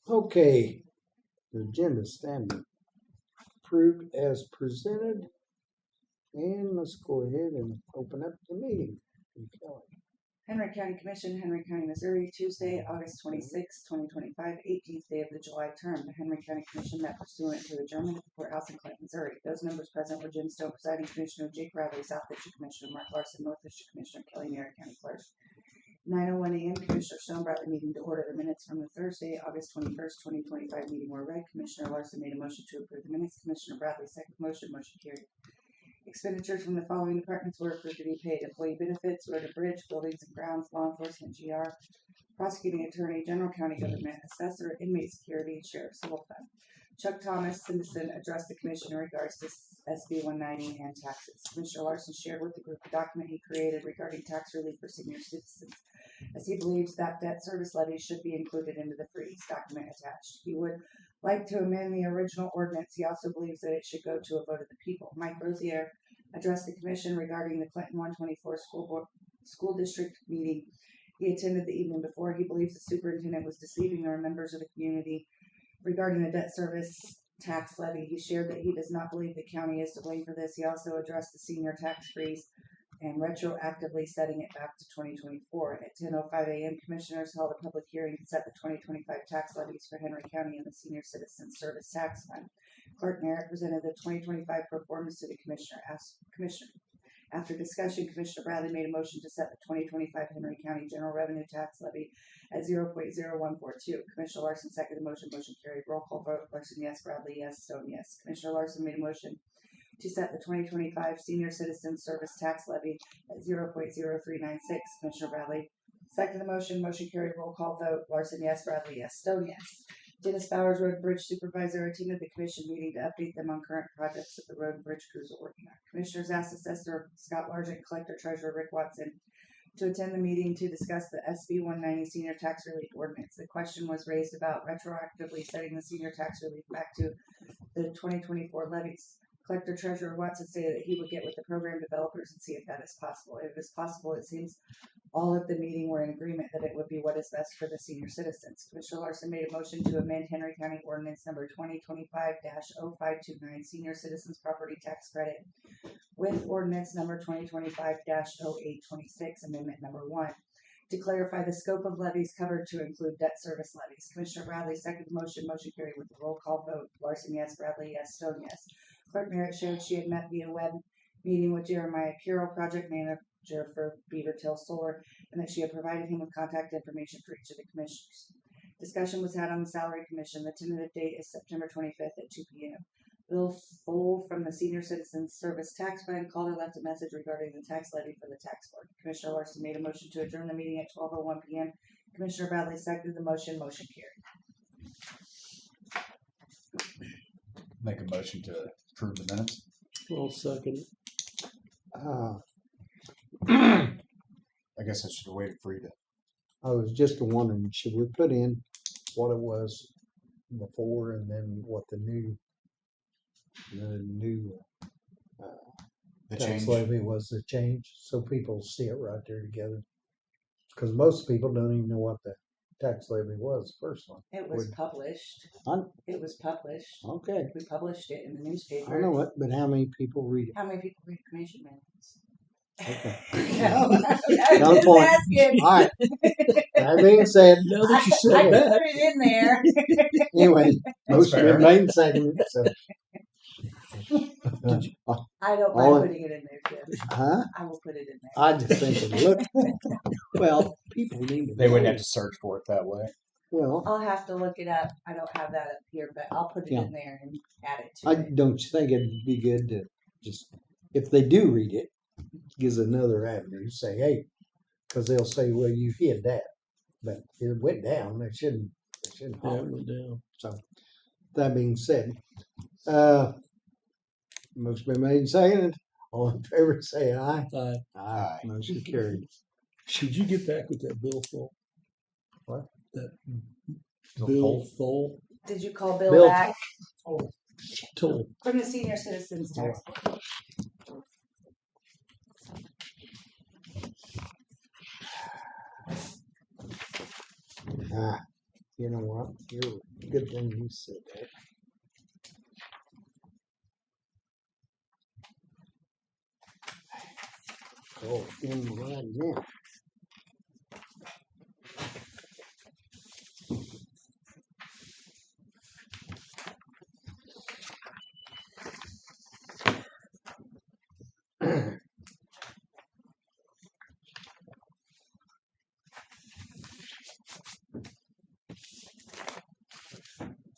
Okay, the agenda standing approved as presented. And let's go ahead and open up the meeting. Henry County Commission, Henry County, Missouri, Tuesday, August 26, 2025, 18th day of the July term. The Henry County Commission met pursuant to adjournment at the Courthouse in Clinton, Missouri. Those members present were Jim Stone, presiding commissioner, Jake Bradley, South District Commissioner, Mark Larson, North District Commissioner, Kelly Merritt, County Clerk. 9:01 a.m. Commissioner Stone brought the meeting to order. The minutes from the Thursday, August 21st, 2025 meeting were read. Commissioner Larson made a motion to approve the minutes. Commissioner Bradley second motion carried. Expenditures from the following departments were approved to be paid: employee benefits, road and bridge, buildings and grounds, law enforcement, GR, prosecuting attorney, general county government, assessor, inmate security, and sheriff civil fund. Chuck Thomas Simpson addressed the commission in regards to SB 190 and taxes. Commissioner Larson shared with the group the document he created regarding tax relief for senior citizens, as he believes that debt service levy should be included into the freeze document attached. He would like to amend the original ordinance. He also believes that it should go to a vote of the people. Mike Rosier addressed the commission regarding the Clinton 124 school district meeting he attended the evening before. He believes the superintendent was deceiving the members of the community regarding the debt service tax levy. He shared that he does not believe the county is to blame for this. He also addressed the senior tax freeze and retroactively setting it back to 2024. At 10:05 a.m., commissioners held a public hearing to set the 2025 tax levies for Henry County and the Senior Citizen Service Tax Fund. Clerk Merritt presented the 2025 performance to the commissioner. After discussion, Commissioner Bradley made a motion to set the 2025 Henry County General Revenue Tax Levy at 0.0142. Commissioner Larson seconded the motion. Motion carried. Roll call vote. Larson, yes. Bradley, yes. Stone, yes. Commissioner Larson made a motion to set the 2025 Senior Citizen Service Tax Levy at 0.0396. Commissioner Bradley seconded the motion. Motion carried. Roll call vote. Larson, yes. Bradley, yes. Stone, yes. Dennis Bowers, Road and Bridge Supervisor, attended the commission meeting to update them on current projects that the road and bridge crews are working on. Commissioners asked Assessor Scott Largent, Collector Treasurer Rick Watson to attend the meeting to discuss the SB 190 Senior Tax Relief Ordinance. The question was raised about retroactively setting the senior tax relief back to the 2024 levies. Collector Treasurer Watson stated that he would get with the program developers and see if that is possible. If it is possible, it seems all at the meeting were in agreement that it would be what is best for the senior citizens. Commissioner Larson made a motion to amend Henry County Ordinance number 2025-0529 Senior Citizens Property Tax Credit with Ordinance number 2025-0826 Amendment number 1 to clarify the scope of levies covered to include debt service levies. Commissioner Bradley seconded the motion. Motion carried with the roll call vote. Larson, yes. Bradley, yes. Stone, yes. Clerk Merritt shared she had met via web meeting with Jeremiah Puro, project manager for Beaver Tail Solar, and that she had provided him with contact information for each of the commissioners. Discussion was had on the salary commission. The tentative date is September 25th at 2 p.m. Bill Full from the Senior Citizens Service Tax Fund called and left a message regarding the tax levy for the tax board. Commissioner Larson made a motion to adjourn the meeting at 12:01 p.m. Commissioner Bradley seconded the motion. Motion carried. Make a motion to approve the minutes. I'll second. I guess I should have waited for you to. I was just wondering, should we put in what it was before and then what the new The tax change. levy was, the change, so people see it right there together? Because most people don't even know what the tax levy was, the first one. It was published. It was published. Okay, We published it in the newspaper. I know it, but how many people read it? How many people read commission minutes? Okay. No, I'm No just point. asking. All right. That being said, Now that you I said that, put it in there. anyway, motion fair. been made and seconded, so. I don't All mind in- putting it in there, Jim. Huh? I will put it in there. I just think it looked, well, people need to. They wouldn't know. have to search for it that way. Well, I'll have to look it up. I don't have that up here, but I'll put it Yeah. in there and add it to I it. don't you think it'd be good to just, if they do read it, gives another avenue, say, hey, because they'll say, well, you hid that, but it went down. It shouldn't yeah, it happen. went down. So, that being said, motion been made and seconded. All in favor, say aye. Aye. Motion carried. Should you get back with that bill full? What? That Bill bill Full? full Did you call Bill, Bill- back toll. from the Senior Citizens Tax Board? You know what? You're good thing you said that. Oh, in right now.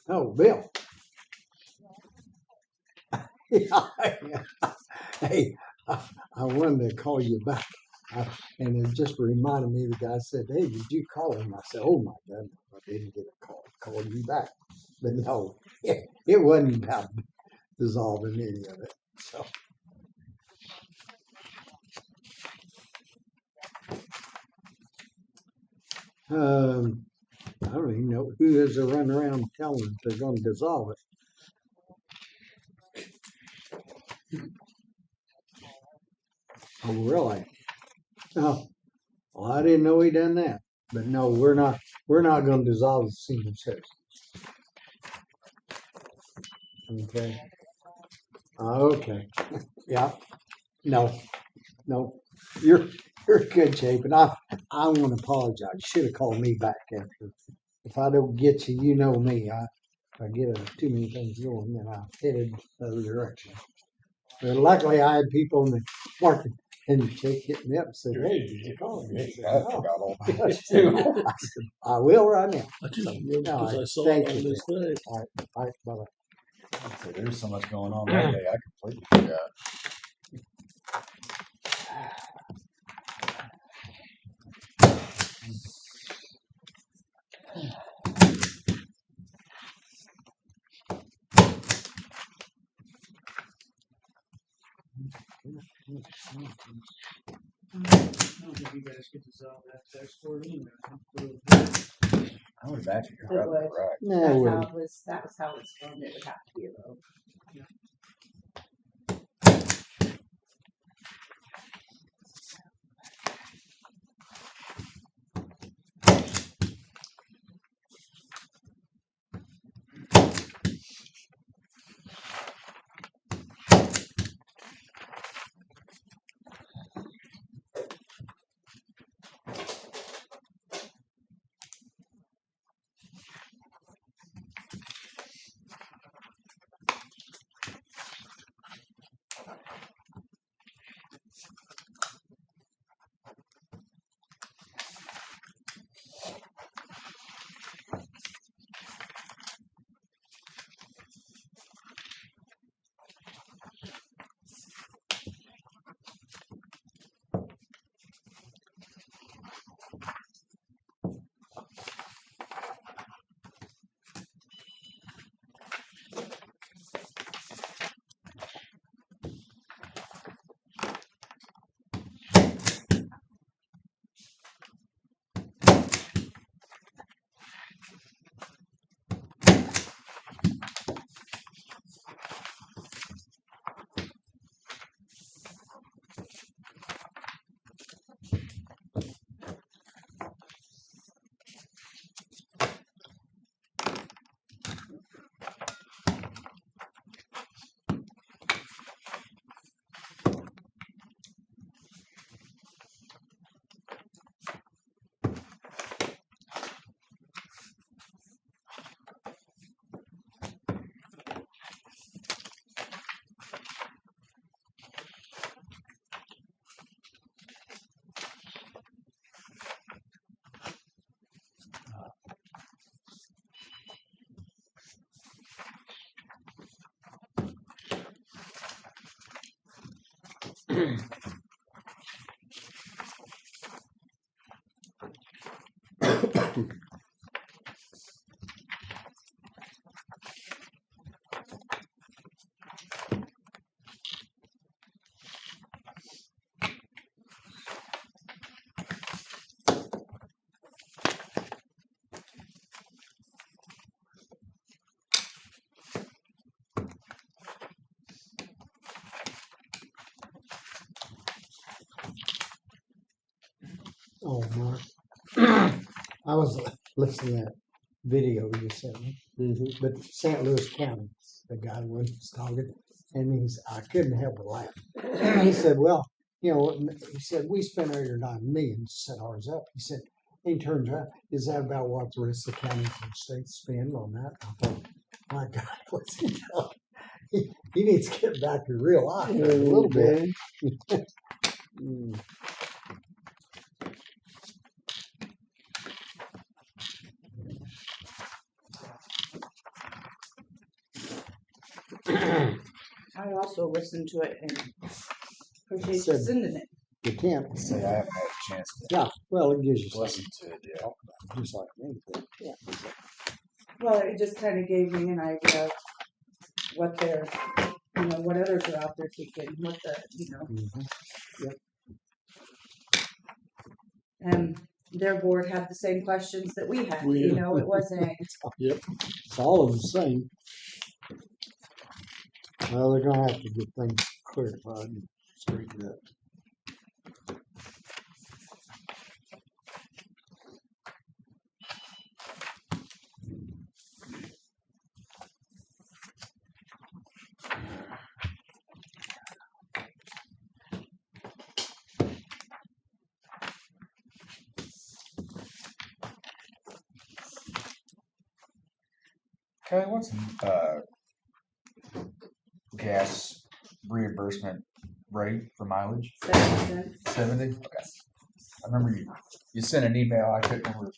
Oh, Bill. Hey, I wanted to call you back. And it just reminded me, the guy said, hey, did you call him? I said, oh my God, I didn't get a call you back. But no, it wasn't about dissolving any of it. So. I don't even know who is to run around telling them they're going to dissolve it. Oh, really? Oh, well, I didn't know he done that. But no, we're not going to dissolve the senior citizens. Okay. Okay. Yeah. No. You're in good shape, and I want to apologize. You should have called me back after. If I don't get you, you know me. I get too many things going, then I headed the other direction. But luckily, I had people in the market and Jake hit me up and said, "Hey, did you call me?" I said, I "No." forgot all about it too. I said, "I will right now." I just So, remember no, because I saw thank it on you, this thing. All right, bye. So there's so much going on that day. I completely forgot. I don't think you guys could dissolve that text for me. I would imagine you're It probably would. right. No, That's well, how it was, that was how it's formed. It would have to be a vote. oh, Mark. I was listening to that video you sent me. Mhm. But St. Louis County, the guy was talking, and I couldn't help but laugh. He said, well, you know, he said, we spent $8 or $9 million to set ours up. He said, he turns around, is that about what the rest of the counties and states spend on that? I thought, my God, what's he doing? He needs to get back to real life a little bit. Mm. I also listened to it and appreciate you Said- sending it. You can't. Say I haven't had a chance to Yeah, well, it gives you listen something, to it yet. just like anything. Well, it just kind of gave me an idea of what they're, what others are out there thinking, what Mhm. and their board had the same questions that we had, We- it wasn't, It's all the same. Well, they're gonna have to get things clarified and straightened up. Kelly, what's gas reimbursement rate for mileage? 7 cents. 70? Okay. I remember you sent an email. I couldn't remember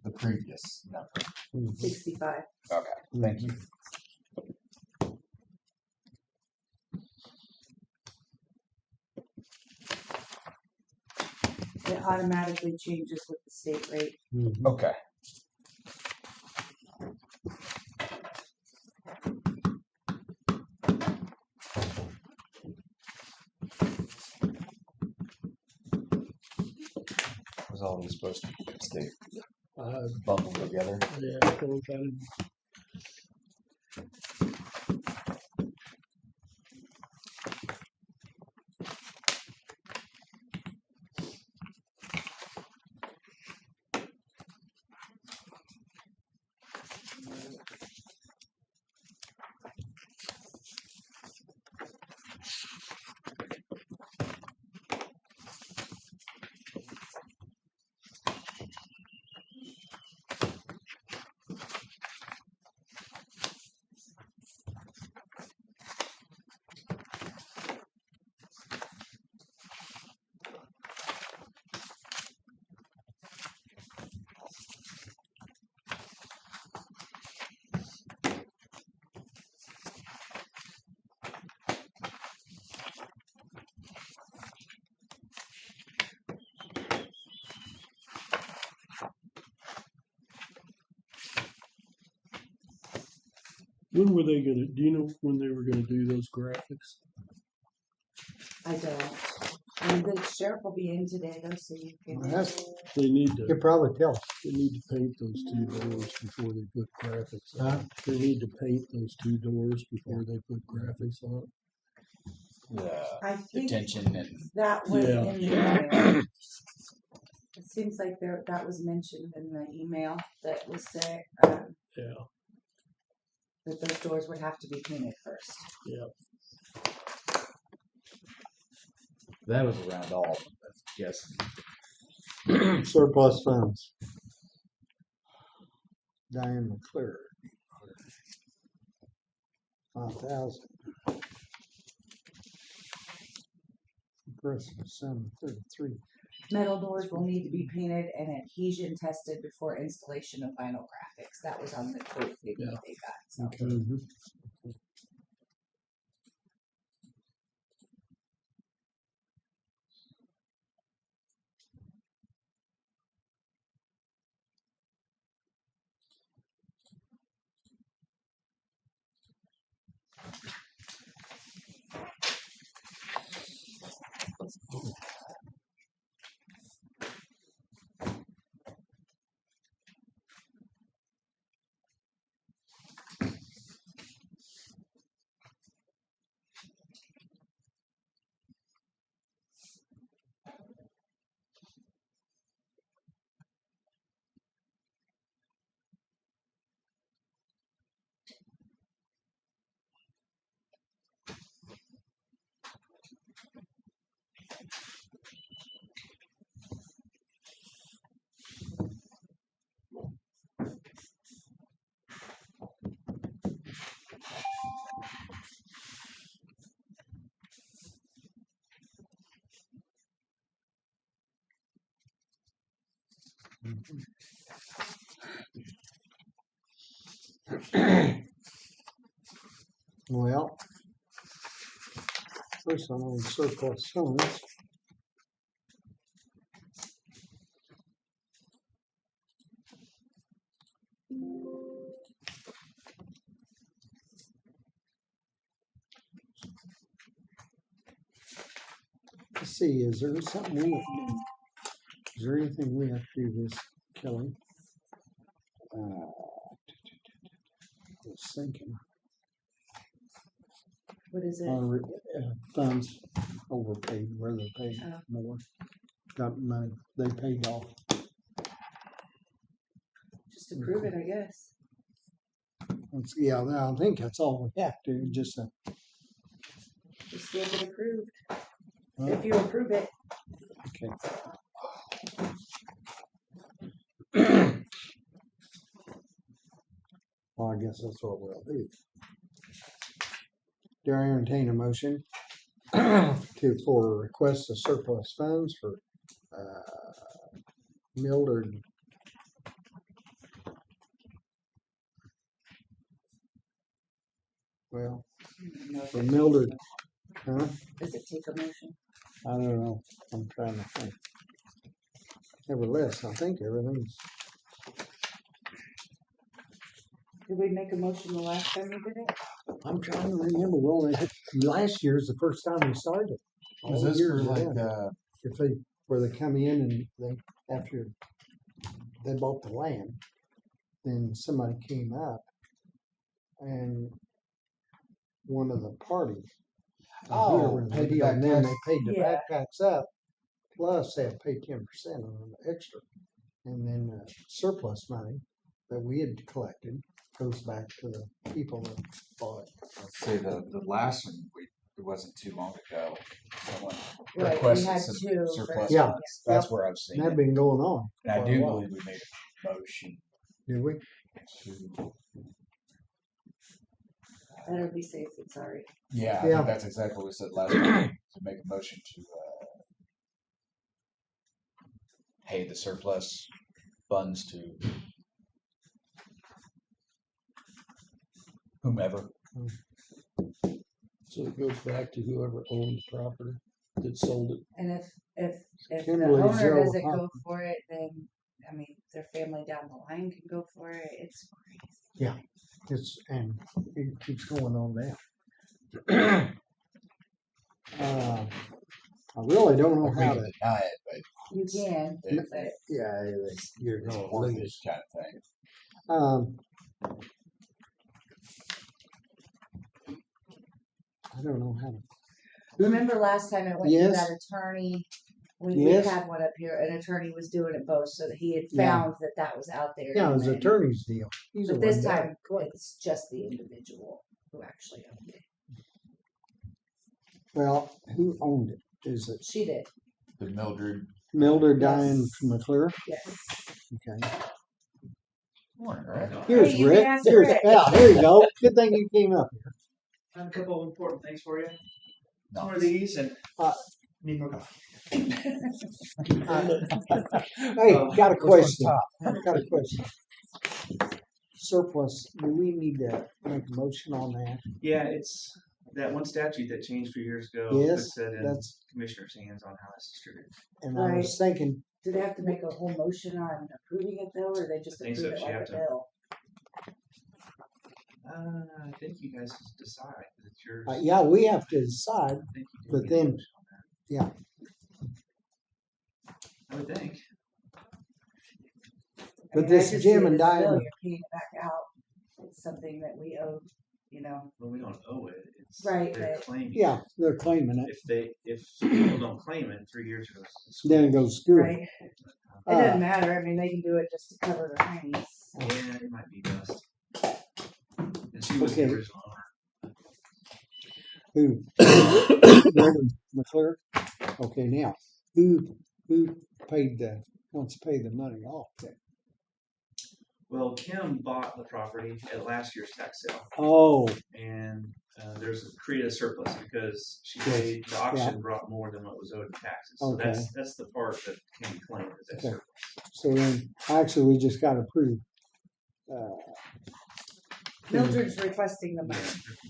the previous number. Mhm. 65. Okay. Thank you. It automatically changes with the state rate. Mhm. Okay. Was all these supposed to stay bundled together? Yeah, so kind when were they gonna, do you know when they were gonna do those graphics? I don't. The sheriff will be in today though, so you can. Well, that's- They need You to, could probably tell. they need to paint those 2 doors before they put graphics on. Huh? They need to paint those 2 doors before they put graphics on. I think Detention and that was Yeah. in the email. It seems like that was mentioned in the email that was said, Yeah, that those doors would have to be painted first. yeah. that was around all of them. Yes. Surplus funds. Diane McClure. 5,000. Christmas, 733. Metal doors will need to be painted and adhesion tested before installation of vinyl graphics. That was on the quote they Yeah. got. So. Okay. Mhm. Well, first I'm on surplus funds. Let's see, is there something we have to do? Is there anything we have to do this, Kelly? I was thinking. What is it? On funds overpaid, where they paid Oh. more. Got money, they paid off. Just approve it, I guess. Yeah, I think that's all we have to, just, Just get it approved. Well- If you approve it. okay. Well, I guess that's what we'll do. Do I entertain a motion for request of surplus funds for Mildred? Well, for Mildred, huh? Does it take a motion? I don't know. I'm trying to think. Nevertheless, I think everything's. Did we make a motion the last time we did it? I'm trying to remember. Well, last year's the first time we started. All Was the this years for like, ahead. If they where they come in and they after they bought the land, then somebody came up and one of the parties. Oh, they paid the and then backpacks? they paid the Yeah. backpacks up, plus they had to pay 10% on the extra, and then surplus money that we had collected goes back to the people that bought it. let's say the last one, it wasn't too long ago. Someone Right, we requested had some two. surplus Yeah. funds. That's where I've seen And that's it. been going on. And I for a do while. believe we made a motion Did we? to, Better be safe than sorry. yeah, I Yeah. think that's exactly what we said last time, to make a motion to pay the surplus funds to whomever. So it goes back to whoever owned the property that sold it. And if the Kimberly owner Joe doesn't go Hoffman. for it, then, I mean, their family down the line can go for it. It's crazy. And it keeps going on now. I really don't know Like, we how can to. deny it, but You can, It's- but Yeah, you're it's a going to mortgage lose. kind of thing. I don't know how to. remember last time it went to Yes. that attorney? We Yes. had one up here, an attorney was doing it both, so that he had Yeah. found that was out there. Yeah, it and was the then- attorney's deal. He's the But this one that- time, it's just the individual who actually owned it. Well, who owned it? Is it She did, The Mildred. Mildred Diane Yes. McClure? yes. Okay. Morning, right? Here's you can Rick. ask Here's, Rick. yeah, here you go. Good thing you came up here. I have a couple of important things for you. No. One of these and Uh, need more coffee. Hey, got a Which one's question. top? Got a question. Surplus, do we need to make a motion on that? Yeah, it's that one statute that changed a few years ago. Yes, Puts that in that's, commissioner's hands on how it's distributed. and I was thinking, Do they have to make a whole motion on approving it though, or they just I think approve so, it she like a have to- bill? I think you guys decide, 'cause it's yours. yeah, we have to decide, I think you do but need a then- motion on that. yeah. I would think. I But mean, this I just Jim see and it as a bill, Diane- You're paying it back out. It's something that we owe, Well, we don't owe it. It's Right, they're but- claiming. Yeah, they're claiming it. If people don't claim it, 3 years ago. Then it goes through. right? It Uh, doesn't matter. I mean, they can do it just to cover their hinds. Yeah, it might be best. And she was Okay. the original owner. Who? Mildred McClure? Okay, now, who wants to pay the money off then? Well, Kim bought the property at last year's tax sale, Oh, and created a surplus because she paid, the auction brought more than what was owed in taxes. So Okay. that's the part that can be claimed as that Okay. surplus. so then, actually, we just got approved. Mildred's requesting the money.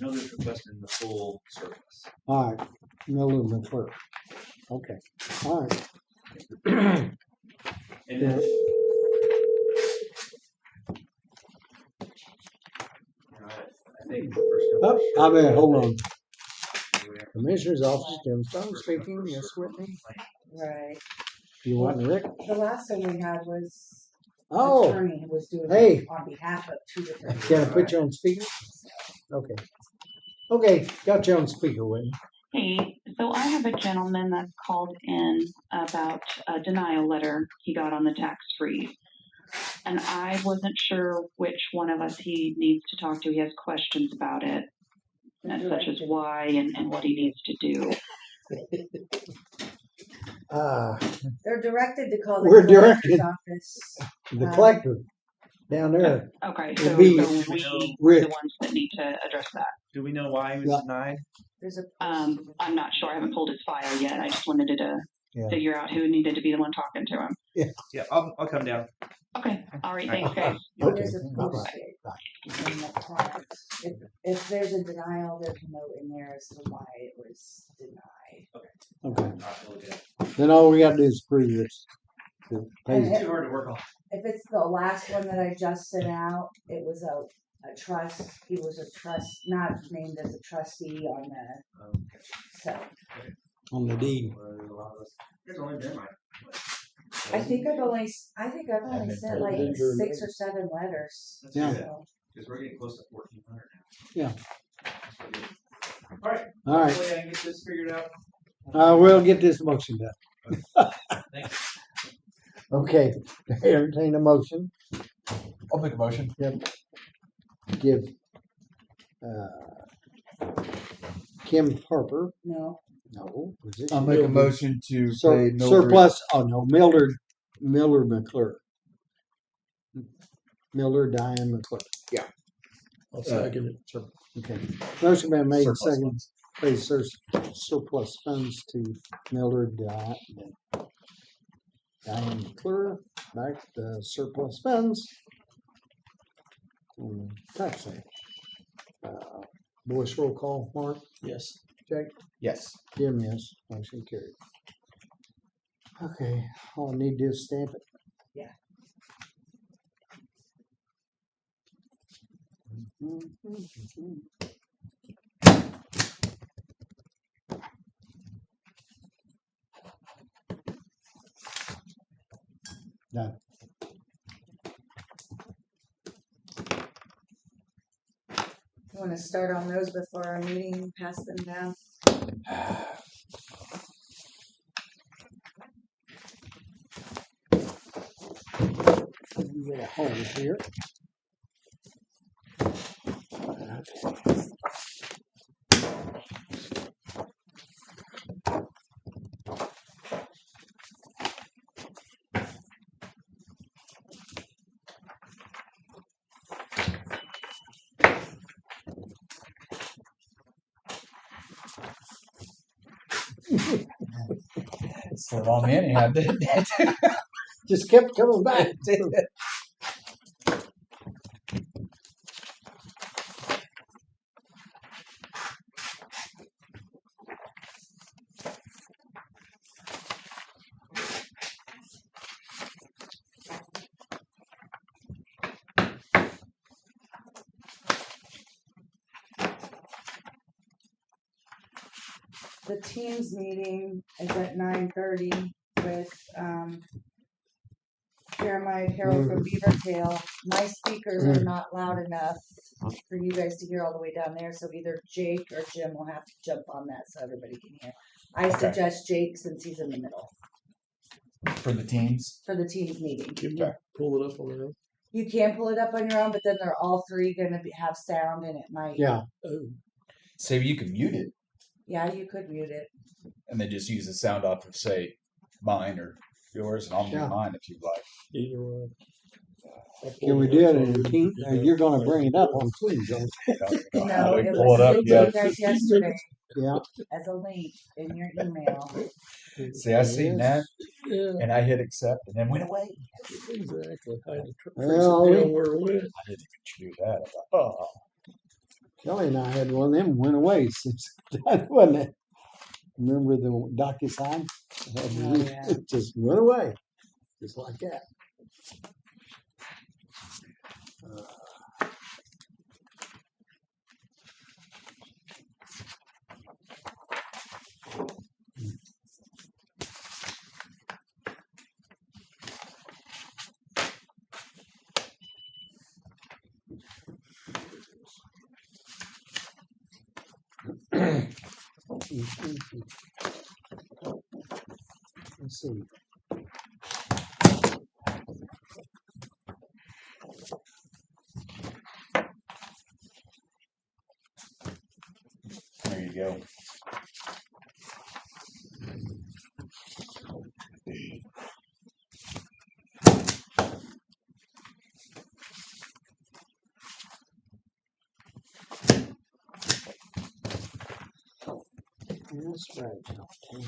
Mildred's requesting the full surplus. All right, Miller McClure. Okay, all right. And then, I think the first couple Oh, of I mean, hold on. years, Commissioner's office, Jim Stone speaking. Yes, Whitney. Right. You want Rick? The last one we had was Oh, attorney who was doing Hey. it on behalf of two different. can I put you on speaker? Okay. Okay, got you on speaker, Whitney. Hey, so I have a gentleman that's called in about a denial letter he got on the tax freeze. And I wasn't sure which one of us he needs to talk to. He has questions about it, such as why and what he needs to do. They're directed to call the We're collector's directed. office. The collector down there. Okay, It'd so be we're the Rick. ones that need to address that. do we know why he was Yeah. denied? There's a. I'm not sure. I haven't pulled his file yet. I just wanted to Yeah. figure out who needed to be the one talking to him. Yeah, I'll come down. Okay, all right, thanks, guys. Okay. There's a Bye-bye. postage in the front. If there's a denial, there's a note in there as to why it was denied. Okay. All right, we'll look at it. Then all we gotta do is prove this. And It's too hard to work on. if it's the last one that I just sent out, it was a trust. He was a trust, not named as a trustee on the, so. On the deed. There's only been like. I think I've only sent like Been through 6 or 7 letters. Let's Yeah. do that, So, because we're getting close to 1,400 now. Yeah. All right. All right. Hopefully I can get this figured out. We'll get this motion done. Thanks. Okay, entertain a motion. I'll make a motion. Give Kim Harper, no, no, was it? I'll make a motion to pay Mildred. Surplus, oh no, Mildred McClure. Miller Diane McClure. I'll second it. Okay. Motion been made, Surplus second, funds. pay surplus funds to Miller Diane McClure, back the surplus funds. Tax sale. Voice roll call, Mark, Yes. Jake, Yes. Jim, yes, motion carried. Okay, all I need to do is stamp it. Yeah. Done. you want to start on those before our meeting, pass them down? Get a hole here. Okay. It's the wrong man he had, didn't it? Just kept coming back. The team's meeting is at 9:30 with Jeremiah Carroll from Beaver Tail. My speakers are not loud enough for you guys to hear all the way down there, so either Jake or Jim will have to jump on that so everybody can hear. I suggest Jake since he's in the middle For the teams. for the team's meeting. Can you pull it up on their own? You can pull it up on your own, but then they're all three going to have sound and it might. Yeah, Oh, So you can mute it Yeah, you could mute it. and then just use the sound off of, say, mine or yours, and I'll mute Yeah. mine if you'd like. either one. Can we do it in a team? You're gonna bring it up on Teams, aren't No, we it pull was it up sent to yet? you guys yesterday you? Yeah. as a link in your email. See, I seen that Yeah, and I hit accept and then went away. exactly. I had to Well, trace it down where it went. I didn't even do that. I thought, oh, Kelly and I had one of them went away since that, wasn't it? Remember the DocuSign? Oh, yeah. It just went away, just like that. Let's see. there you go. That's right. Okay.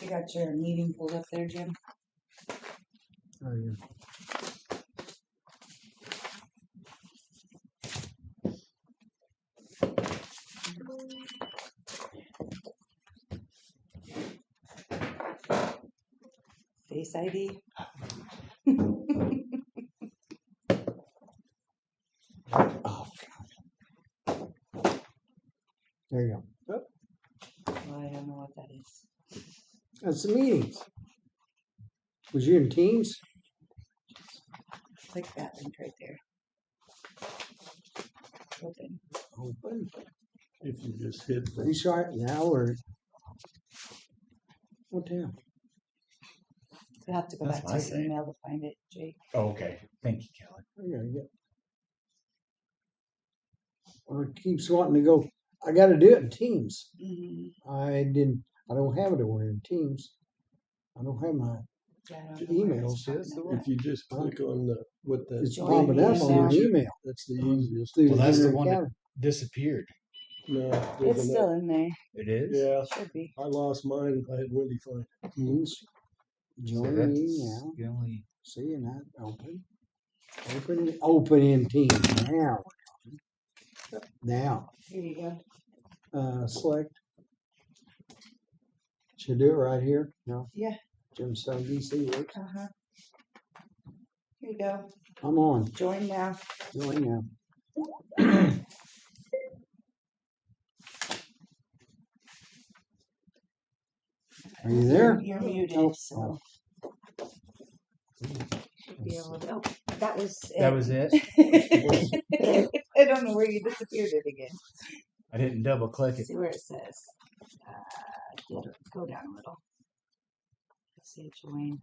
You got your meeting pulled up there, Jim? Oh, yeah. Face ID? Oh, God. There you go. Oh, Well, I don't know what that is. that's the meetings. Was you in Teams? Click that link right there. Open. Open. If you just hit the Restart now or what the hell? You'll have to go That's back my to your site. email to find it, Jake. Oh, okay. Thank you, Kelly. I gotta get. Well, it keeps wanting to go. I got to do it in Teams. I don't have it over in Teams. I don't have my Yeah, I don't know where emails. it's popping up. if you just click on the what the It's Join popping up on the email. email. that's the easiest. Through Well, that's the Henry one that- County. Disappeared. No, It's there's still in there. It is? yeah. Should be. I lost mine. I had Wendy find. Teams. So Join that's me now. the only. See, and that open in Teams now. Now, Here you go. select. Should do it right here. No. Yeah. Jim Stone DC works. Uh-huh. Here you go. I'm on. Join now. Join now. Are you there? You're muted, Oh, so. Should be able to. Oh, that was it. That was it? I don't know where you disappeared it again. I didn't double click it. See where it says. Go down a little. Say join.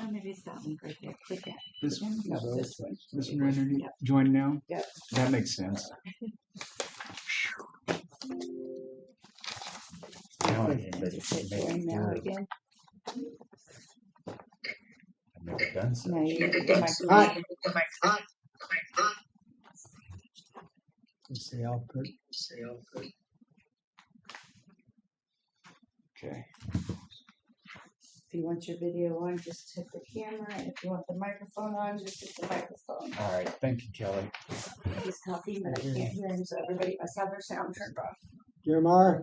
Oh, maybe it's that link right there. Click that. This one? No, this one. This one right underneath? Yep. Join now? Yep. That makes sense. Now I can Just hit join now again. I've never done so. No, you need to get my Hi. Let's see, I'll put. Okay. If you want your video on, just hit the camera. If you want the microphone on, just hit the microphone. All right. Thank you, Kelly. He's talking, but I can't hear him, so everybody must have their sound turned off. Jeremiah,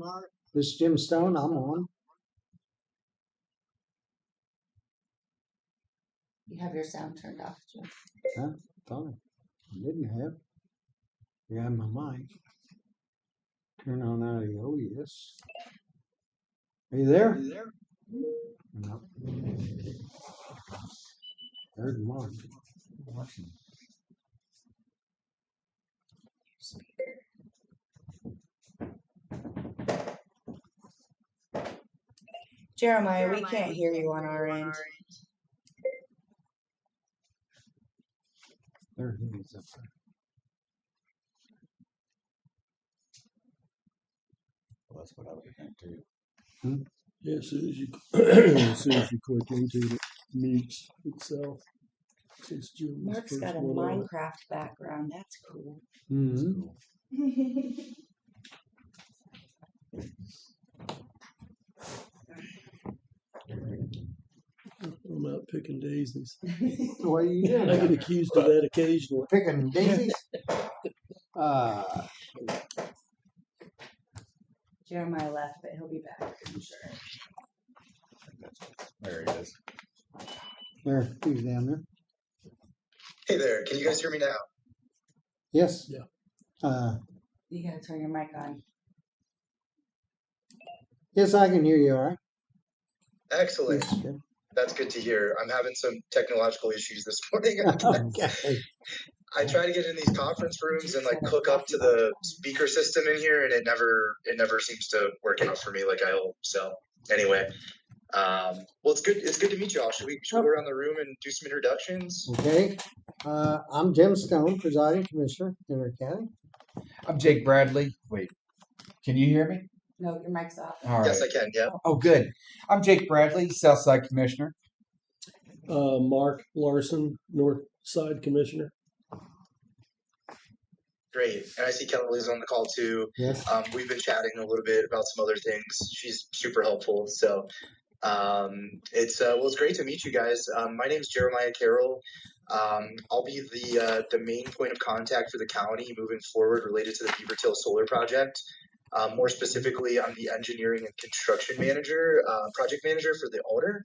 this is Jim Stone. I'm on. You have your sound turned off, Jim. Huh? Thought I didn't have. Yeah, my mic. Turn on audio. Yes. Are you there? No. There's Mark. Watching. Jeremiah, we can't hear you on our end. There he is up there. Well, that's what I would think too. Yeah, as soon as you, as soon as you click into it, it mutes itself. Since Jim was Mark's first got a one on it. Minecraft background. That's cool. Mm-hmm. I'm out picking daisies. What are you doing? I get accused of that occasionally. Picking daisies? Jeremiah left, but he'll be back, I'm sure. There he is. There, he's down there. Hey there, can you guys hear me now? Yes. Yeah. You gotta turn your mic on. Yes, I can hear you all right. Excellent. Yes, okay. That's good to hear. I'm having some technological issues this morning. Okay. I try to get in these conference rooms and like hook up to the speaker system in here, and it never seems to work out for me like I hope. So anyway, well, it's good to meet you all. Should we go around the room and do some introductions? Okay. I'm Jim Stone, presiding commissioner in Henry County. I'm Jake Bradley. Wait, can you hear me? No, your mic's off. All right. Yes, I can. Yeah. Oh, good. I'm Jake Bradley, Southside Commissioner. Mark Larson, North Side Commissioner. Great. And I see Kelly's on the call too. Yes. We've been chatting a little bit about some other things. She's super helpful. So it's great to meet you guys. My name is Jeremiah Carroll. I'll be the main point of contact for the county moving forward related to the Beavertail Solar Project. More specifically, I'm the engineering and construction manager, project manager for the owner.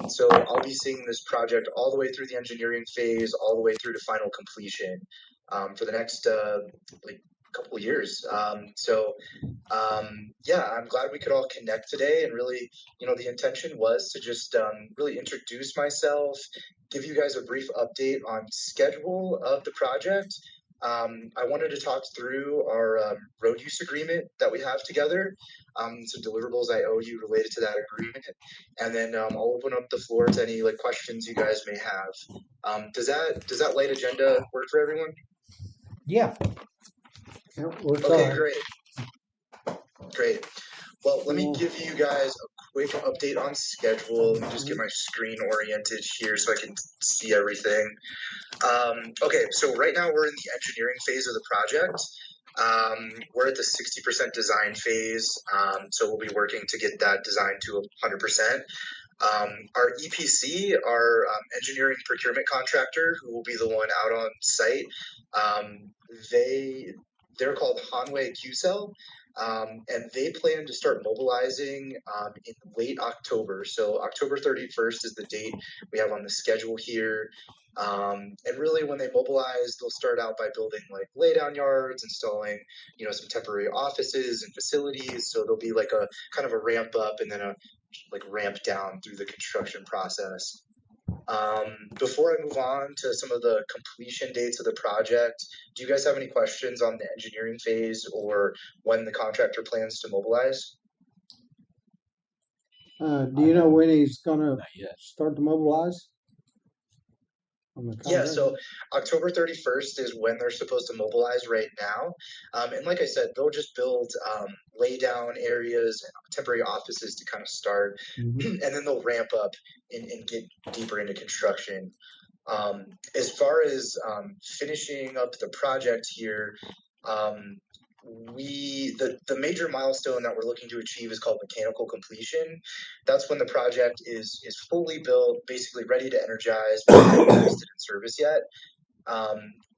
So I'll be seeing this project all the way through the engineering phase, all the way through to final completion for the next couple of years. Yeah, I'm glad we could all connect today, and really, the intention was to just really introduce myself, give you guys a brief update on schedule of the project. I wanted to talk through our road use agreement that we have together, some deliverables I owe you related to that agreement, and then I'll open up the floor to any questions you guys may have. Does that light agenda work for everyone? Yeah. Okay, great. Well, let me give you guys a quick update on schedule. Let me just get my screen oriented here so I can see everything. Okay, so right now we're in the engineering phase of the project. We're at the 60% design phase, so we'll be working to get that design to 100%. Our EPC, our engineering procurement contractor, who will be the one out on site, they're called Hanway QCell. And they plan to start mobilizing in late October. So October 31st is the date we have on the schedule here. And really when they mobilize, they'll start out by building laydown yards, installing, some temporary offices and facilities. So there'll be a kind of a ramp up and then a ramp down through the construction process. Before I move on to some of the completion dates of the project, do you guys have any questions on the engineering phase or when the contractor plans to mobilize? Do you know when he's gonna Not yet. start to mobilize? Yeah, so October 31st is when they're supposed to mobilize right now. And like I said, they'll just build lay down areas and temporary offices to kind of start, and then they'll ramp up and get deeper into construction. As far as finishing up the project here, the major milestone that we're looking to achieve is called mechanical completion. That's when the project is fully built, basically ready to energize, but not tested in service yet.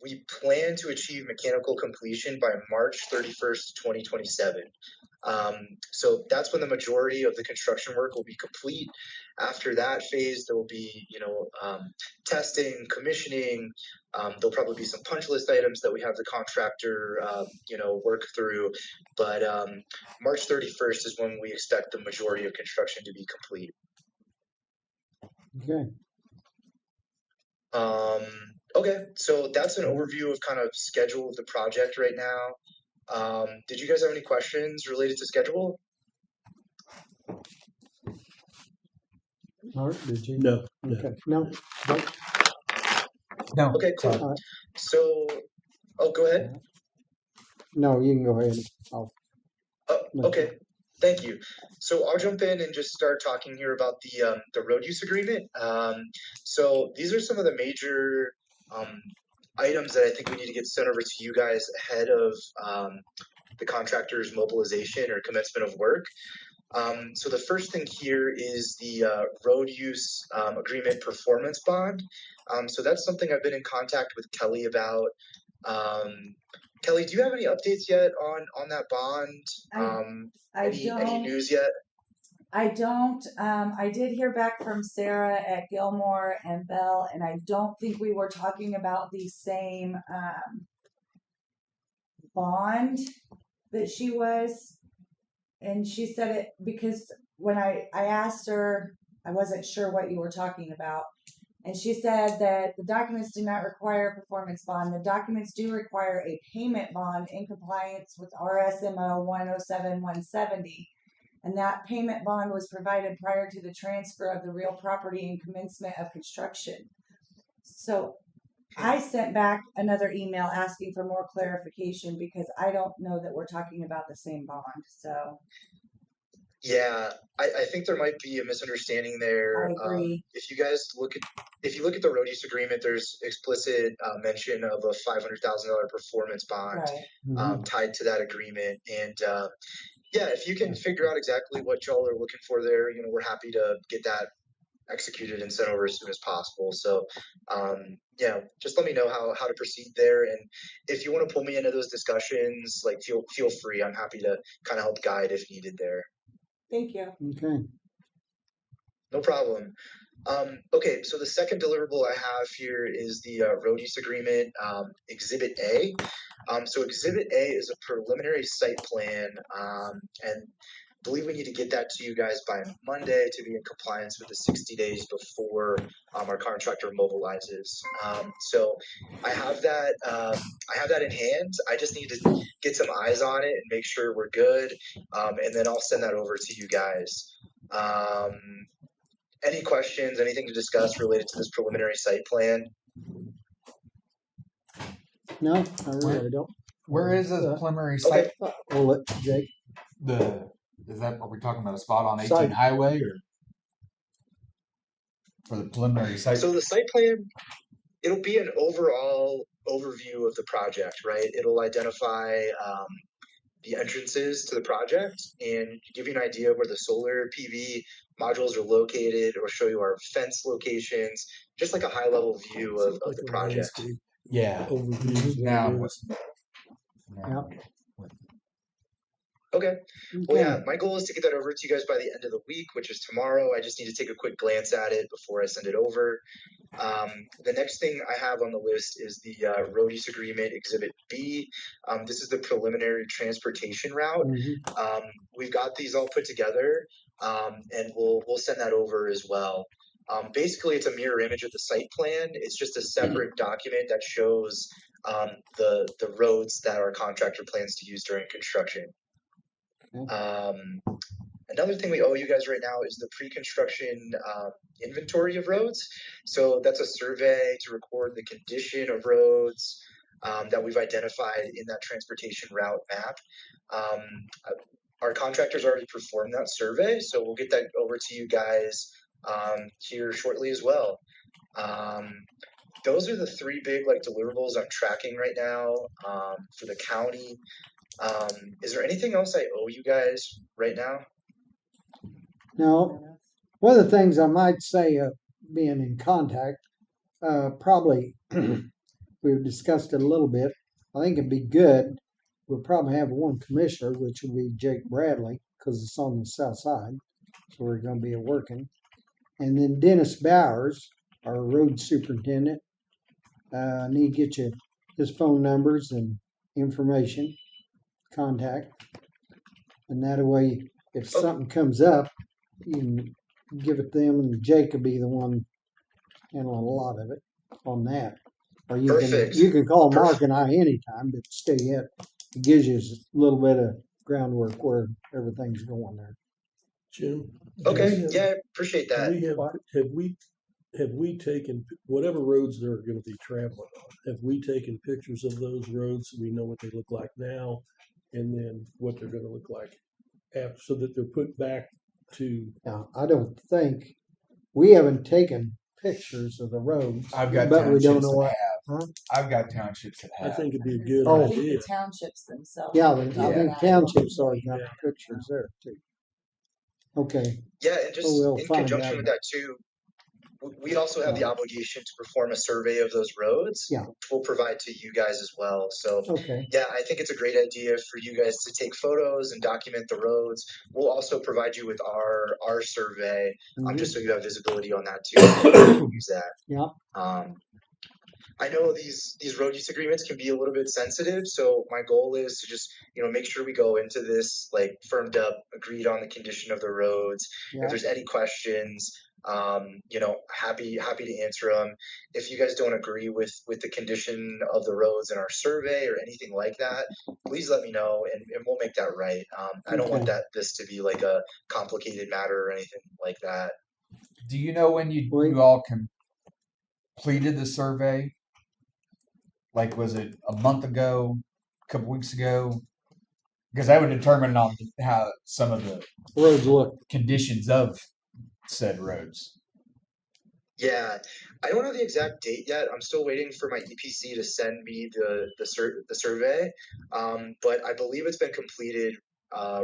We plan to achieve mechanical completion by March 31st, 2027. So that's when the majority of the construction work will be complete. After that phase, there will be, testing, commissioning. There'll probably be some punch list items that we have the contractor, work through. But March 31st is when we expect the majority of construction to be complete. Okay. Okay, so that's an overview of kind of schedule of the project right now. Did you guys have any questions related to schedule? Mark, did you? No. Okay. No. No. Okay, cool. sorry. So, oh, go ahead. No, you can go ahead. Okay, thank you. So I'll jump in and just start talking here about the road use agreement. So these are some of the major items that I think we need to get sent over to you guys ahead of the contractor's mobilization or commencement of work. So the first thing here is the road use agreement performance bond. So that's something I've been in contact with Kelly about. Kelly, do you have any updates yet on that bond? Any news yet? I don't. I did hear back from Sarah at Gilmore and Bell, and I don't think we were talking about the same bond that she was. And she said it because when I asked her, I wasn't sure what you were talking about. And she said that the documents do not require a performance bond. The documents do require a payment bond in compliance with RSMO 107-170. And that payment bond was provided prior to the transfer of the real property and commencement of construction. So I sent back another email asking for more clarification because I don't know that we're talking about the same bond. So yeah, I think there might be a misunderstanding there. I agree. If you look at the road use agreement, there's explicit mention of a $500,000 performance bond tied to that agreement. And yeah, if you can figure out exactly what y'all are looking for there, we're happy to get that executed and sent over as soon as possible. So, yeah, just let me know how to proceed there. And if you want to pull me into those discussions, like feel free. I'm happy to kind of help guide if needed there. Thank you. Okay. No problem. Okay, so the second deliverable I have here is the road use agreement, Exhibit A. So Exhibit A is a preliminary site plan, and I believe we need to get that to you guys by Monday to be in compliance with the 60 days before our contractor mobilizes. So I have that in hand. I just need to get some eyes on it and make sure we're good, and then I'll send that over to you guys. Any questions, anything to discuss related to this preliminary site plan? No, I really don't. Where is the preliminary site? Okay. We'll let Jake. Are we talking about a spot on 18 Site. highway or for the preliminary site? So the site plan, it'll be an overall overview of the project, right? It'll identify the entrances to the project and give you an idea of where the solar PV modules are located, or show you our fence locations, just like a high level view of the project. Yeah. Overviews. Now, Okay. Well, yeah, my goal is to get that over to you guys by the end of the week, which is tomorrow. I just need to take a quick glance at it before I send it over. The next thing I have on the list is the road use agreement, Exhibit B. This is the preliminary transportation route. We've got these all put together, and we'll send that over as well. Basically, it's a mirror image of the site plan. It's just a separate document that shows the roads that our contractor plans to use during construction. Another thing we owe you guys right now is the pre-construction inventory of roads. So that's a survey to record the condition of roads that we've identified in that transportation route map. Our contractors already performed that survey, so we'll get that over to you guys here shortly as well. Those are the three big deliverables I'm tracking right now for the county. Is there anything else I owe you guys right now? Now, one of the things I might say, being in contact, probably we've discussed it a little bit. I think it'd be good. We'll probably have one commissioner, which will be Jake Bradley, because it's on the south side, so we're going to be working. And then Dennis Bowers, our road superintendent. I need to get you his phone numbers and information, contact, and that way, if something comes up, you can give it to them, and Jake will be the one handling a lot of it on that. Or you can call Mark and I anytime, but still yet it gives you a little bit of groundwork where everything's going there. Jim. Okay, yeah, appreciate that. Have we have we taken, whatever roads they're gonna be traveling on, have we taken pictures of those roads so we know what they look like now? And then what they're gonna look like after, so that they're put back to, Now, I don't think, we haven't taken pictures of the roads, I've got but we don't townships know that what. have. Huh? I've got townships that I have. think it'd be a good Oh. I think idea. the townships themselves. Yeah, would I do think that. townships already got the pictures there too. Okay, Yeah, and just we'll in find conjunction out. with that too, we also have the Yeah. obligation to perform a survey of those roads. Yeah. Which we'll provide to you guys as well. So Okay, yeah, I think it's a great idea for you guys to take photos and document the roads. We'll also provide you with our survey, Mhm. just so you have visibility on that too. And you can use that. Yeah. I know these road use agreements can be a little bit sensitive, so my goal is to just make sure we go into this like firmed up, agreed on the condition of the roads. yeah, If there's any questions, happy to answer them. If you guys don't agree with the condition of the roads in our survey or anything like that, please let me know and we'll make that right. I don't want Okay. this to be like a complicated matter or anything like that. Do you know when you Wait. all completed the survey? Like, was it a month ago, a couple weeks ago? Because that would determine on how some of the roads look. conditions of said roads. Yeah, I don't know the exact date yet. I'm still waiting for my EPC to send me the survey, but I believe it's been completed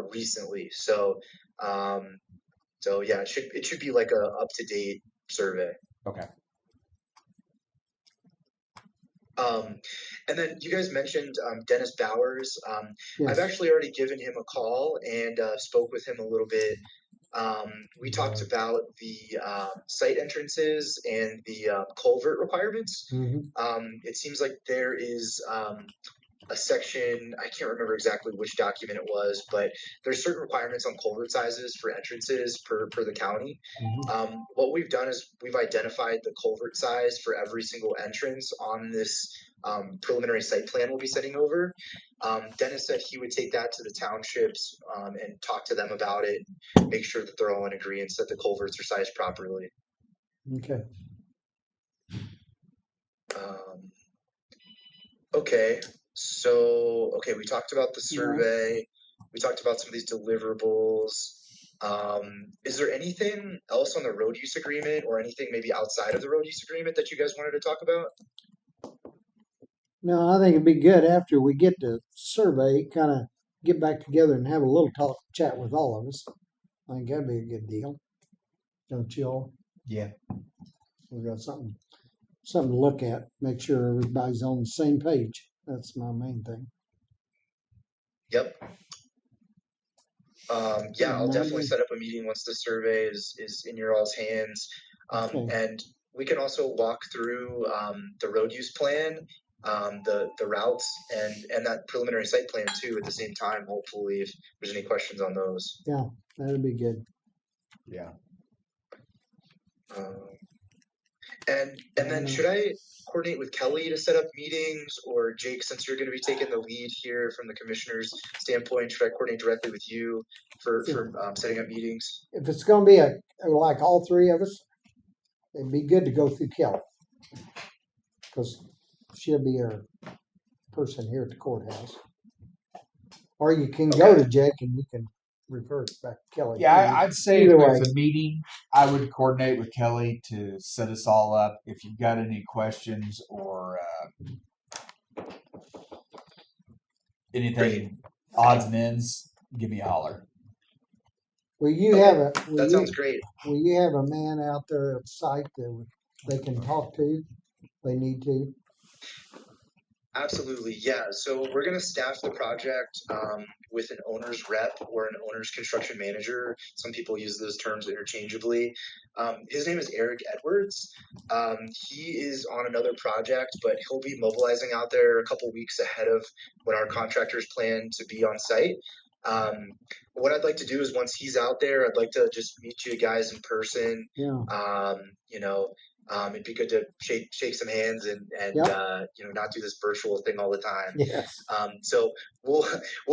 recently. So yeah, it should be like a up to date survey. Okay. And then you guys mentioned Dennis Bowers. Yes. I've actually already given him a call and spoke with him a little bit. We talked about the site entrances and the culvert requirements. Mhm. It seems like there is a section, I can't remember exactly which document it was, but there's certain requirements on culvert sizes for entrances per the county. What we've done is we've identified the culvert size for every single entrance on this preliminary site plan we'll be sending over. Dennis said he would take that to the townships and talk to them about it, make sure that they're all in agreement that the culverts are sized properly. Okay. Okay, so we talked about the survey. We talked about some of these deliverables. Is there anything else on the road use agreement or anything maybe outside of the road use agreement that you guys wanted to talk about? No, I think it'd be good after we get the survey, kind of get back together and have a little chat with all of us. I think that'd be a good deal. Don't you all? Yeah. We got something to look at. Make sure everybody's on the same page. That's my main thing. Yep. Yeah, I'll Monday. definitely set up a meeting once the survey is in your all's hands. Okay. And we can also walk through the road use plan, the routes and that preliminary site plan too at the same time, hopefully, if there's any questions on those. Yeah, that'd be good. Yeah. And then should I coordinate with Kelly to set up meetings, or Jake, since you're going to be taking the lead here from the commissioner's standpoint, should I coordinate directly with you for setting up meetings? If it's going to be like all three of us, it'd be good to go through Kelly, because she'll be our person here at the courthouse. Or you can go to Jake and you can refer it back to Kelly. Yeah, I'd say Either if there's way. a meeting, I would coordinate with Kelly to set us all up. If you've got any questions or anything odds and ends, give me a holler. Will you have a? That sounds great. Will you have a man out there at site that they can talk to? If they need to. Absolutely, yeah. So we're gonna staff the project with an owner's rep or an owner's construction manager. Some people use those terms interchangeably. His name is Eric Edwards. He is on another project, but he'll be mobilizing out there a couple weeks ahead of when our contractors plan to be on site. What I'd like to do is once he's out there, I'd like to just meet you guys in person. Yeah. It'd be good to shake some hands and not do this virtual thing all the time. Yes. So we'll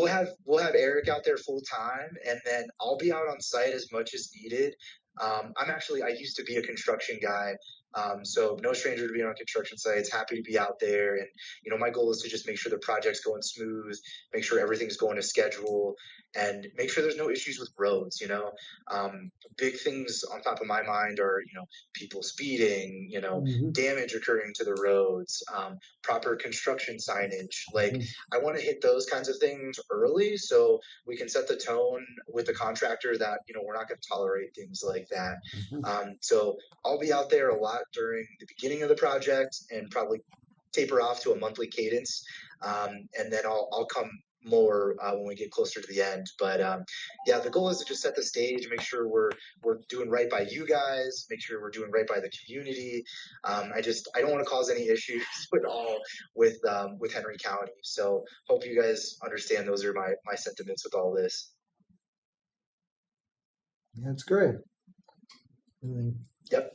have Eric out there full time, and then I'll be out on site as much as needed. I used to be a construction guy. So no stranger to being on construction sites, happy to be out there. And, my goal is to just make sure the project's going smooth, make sure everything's going to schedule, and make sure there's no issues with roads, big things on top of my mind are, people speeding, Mhm. damage occurring to the roads, proper construction signage. Like, I want to hit those kinds of things early so we can set the tone with the contractor that, we're not going to tolerate things like that. So I'll be out there a lot during the beginning of the project and probably taper off to a monthly cadence. And then I'll come more when we get closer to the end. But yeah, the goal is to just set the stage, make sure we're doing right by you guys, make sure we're doing right by the community. I don't want to cause any issues with Henry County. So hope you guys understand. Those are my sentiments with all this. That's great. Mm, Yep.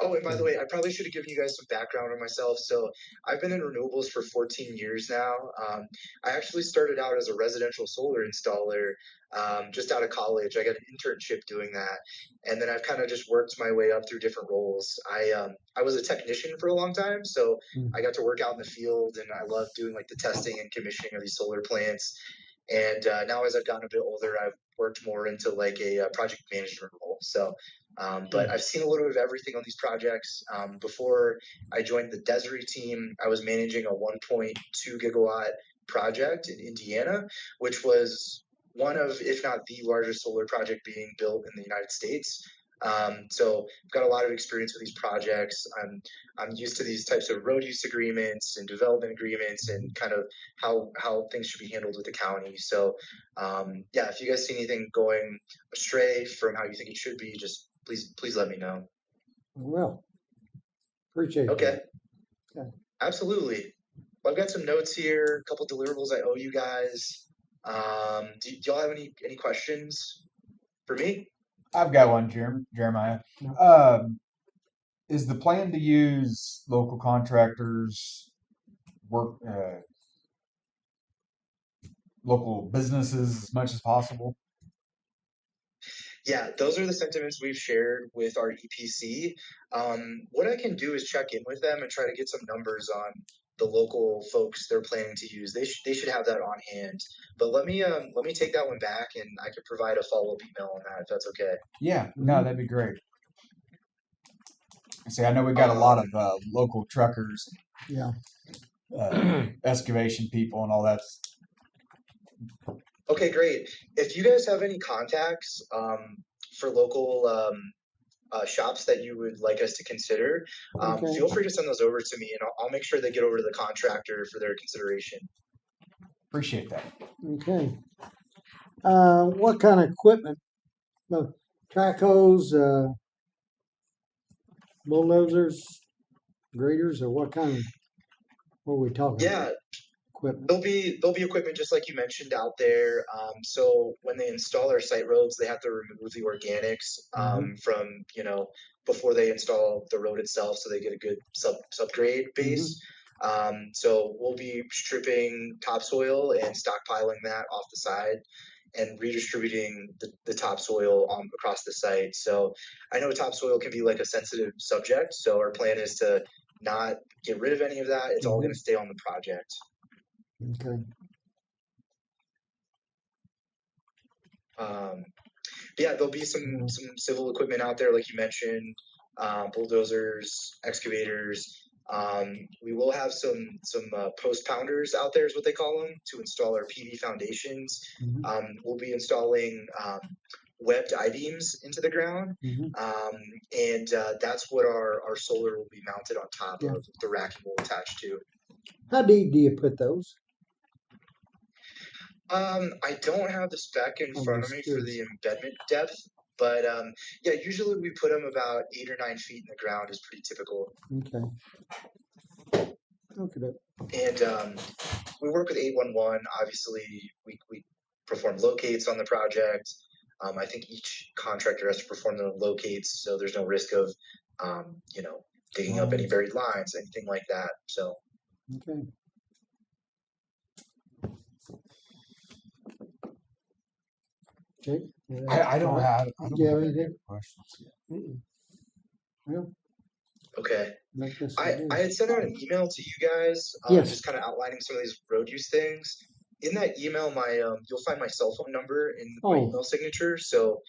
Oh, and by the way, I probably should have given you guys some background on myself. So I've been in renewables for 14 years now. I actually started out as a residential solar installer just out of college. I got an internship doing that, and then I've kind of just worked my way up through different roles. I was a technician for a long time, so I got to work out in the field, and I love doing like the testing and commissioning of these solar plants. And now, as I've gotten a bit older, I've worked more into like a project management role. So but I've seen a little bit of everything on these projects. Before I joined the Desiree team, I was managing a 1.2 gigawatt project in Indiana, which was one of, if not the largest solar project being built in the United States. So I've got a lot of experience with these projects. I'm used to these types of road use agreements and development agreements and kind of how things should be handled with the county. So yeah, if you guys see anything going astray from how you think it should be, just please let me know. Well, appreciate Okay. that. Yeah. Absolutely. Well, I've got some notes here, a couple deliverables I owe you guys. Do y'all have any questions for me? I've got one, Jeremiah. Is the plan to use local contractors, local businesses as much as possible? Yeah, those are the sentiments we've shared with our EPC. What I can do is check in with them and try to get some numbers on the local folks they're planning to use. They should have that on hand. But let me take that one back, and I could provide a follow-up email on that if that's okay. Yeah, no, that'd be great. See, I know we got a lot of local truckers, Yeah. excavation people, and all that. Okay, great. If you guys have any contacts for local shops that you would like us to consider, Okay. feel free to send those over to me, and I'll make sure they get over to the contractor for their consideration. Appreciate that. Okay. What kind of equipment? Track hose, bulldozers, graders, or what are we talking Yeah, about? Equipment. there'll be equipment just like you mentioned out there. So when they install our site roads, they have to remove the organics from before they install the road itself, so they get a good subgrade base. So we'll be stripping topsoil and stockpiling that off the side and redistributing the topsoil across the site. So I know topsoil can be like a sensitive subject, so our plan is to not get rid of any of that. It's all going to stay on the project. Okay. Yeah, there'll be some civil equipment out there, like you mentioned, bulldozers, excavators. We will have some post pounders out there, is what they call them, to install our PV foundations. We'll be installing webbed I-beams into the ground, and that's what our solar will be mounted on top of. The racking will attach to. How deep do you put those? I don't have the spec in front of me for the embedment depth, but yeah, usually we put them about 8 or 9 feet in the ground is pretty typical. Okay. Okay. And we work with 811. Obviously, we perform locates on the project. I think each contractor has to perform their own locates, so there's no risk of digging up any buried lines, anything like that. So. Okay. Okay. I don't have Do you have any anything? questions. Mm-mm. Well, Okay. like this I do. had sent out an email to you guys, Yes. just kind of outlining some of these road use things. In that email, you'll find my cell phone number in my Oh. email signature. So,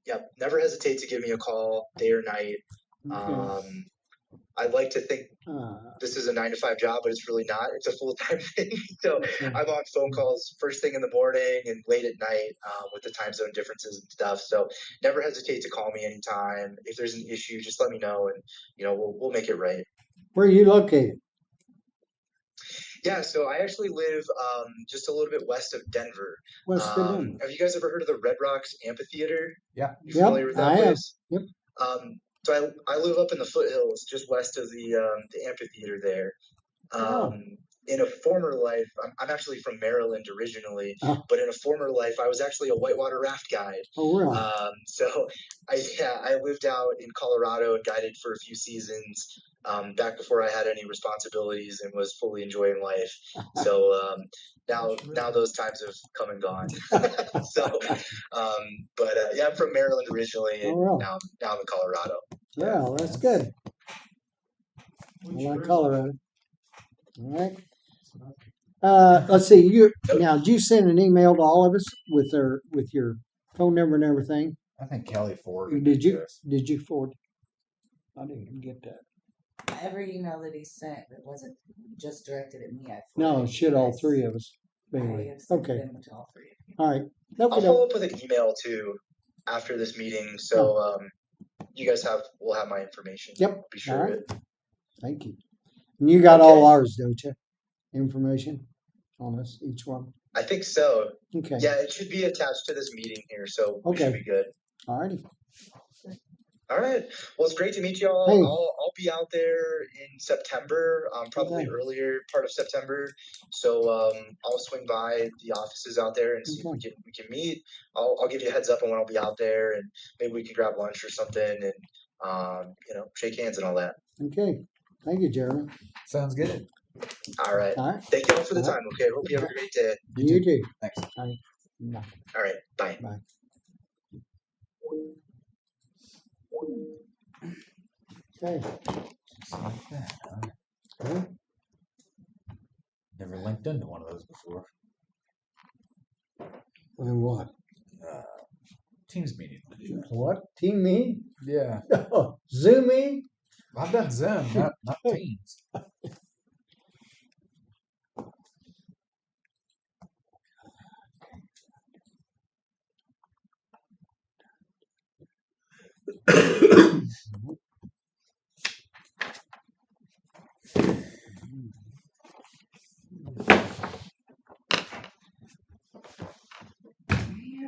yeah, never hesitate to give me a call, day or night. Okay. I'd like to think Uh, this is a 9 to 5 job, but it's really not. It's a full-time thing. So okay. I'm on phone calls first thing in the morning and late at night, with the time zone differences and stuff. So never hesitate to call me anytime. If there's an issue, just let me know, and we'll make it right. Where are you located? Yeah, so I actually live just a little bit west of Denver. West of Denver. Have you guys ever heard of the Red Rocks Amphitheater? Yeah. You familiar with that I am. place? Yep. So I live up in the foothills, just west of the amphitheater there. Oh. In a former life, I'm actually from Maryland originally, Oh. but in a former life, I was actually a whitewater raft guide. Oh, really? So I lived out in Colorado and guided for a few seasons, back before I had any responsibilities and was fully enjoying life. So now those times have come and gone. So, yeah, I'm from Maryland originally, and Oh, really? now I'm in Colorado. Well, that's good. I like Colorado. All right. Let's see. Did you send an email to all of us with your phone number and everything? I think Kelly forwarded. Did it to us. you forward? I didn't even get that. Every email that he sent that wasn't just directed at me, I No, forwarded to should you all guys. three of us. I Anyway, have sent okay. them to all three of you. All right. I'll Okay. follow up with an email too after this meeting, so you guys will have my information. Yep. I'll be sure All of right. it. Thank you. And you got all Okay. ours, don't you? Information on us, each one. I think so. Okay. Yeah, it should be attached to this meeting here, so we Okay. should be good. All righty. All right. Well, it's great to meet y'all. Hey. I'll be out there in September, probably Okay. earlier part of September. So I'll swing by the offices out there and see if we can meet. I'll give you a heads up on when I'll be out there, and maybe we can grab lunch or something, and shake hands and all that. Okay. Thank you, Jeremy. Sounds good. All right. All right. Thank you all for the All right. time. Okay. Hope you have a great day. You too. Thanks. All right. Bye. All right. Bye. Bye. Okay. Just like that, huh? Huh? Never linked into one of those before. And what? Teams meeting. What? Team me? Yeah. Oh, Zoom me? I've done Zoom, not Teams.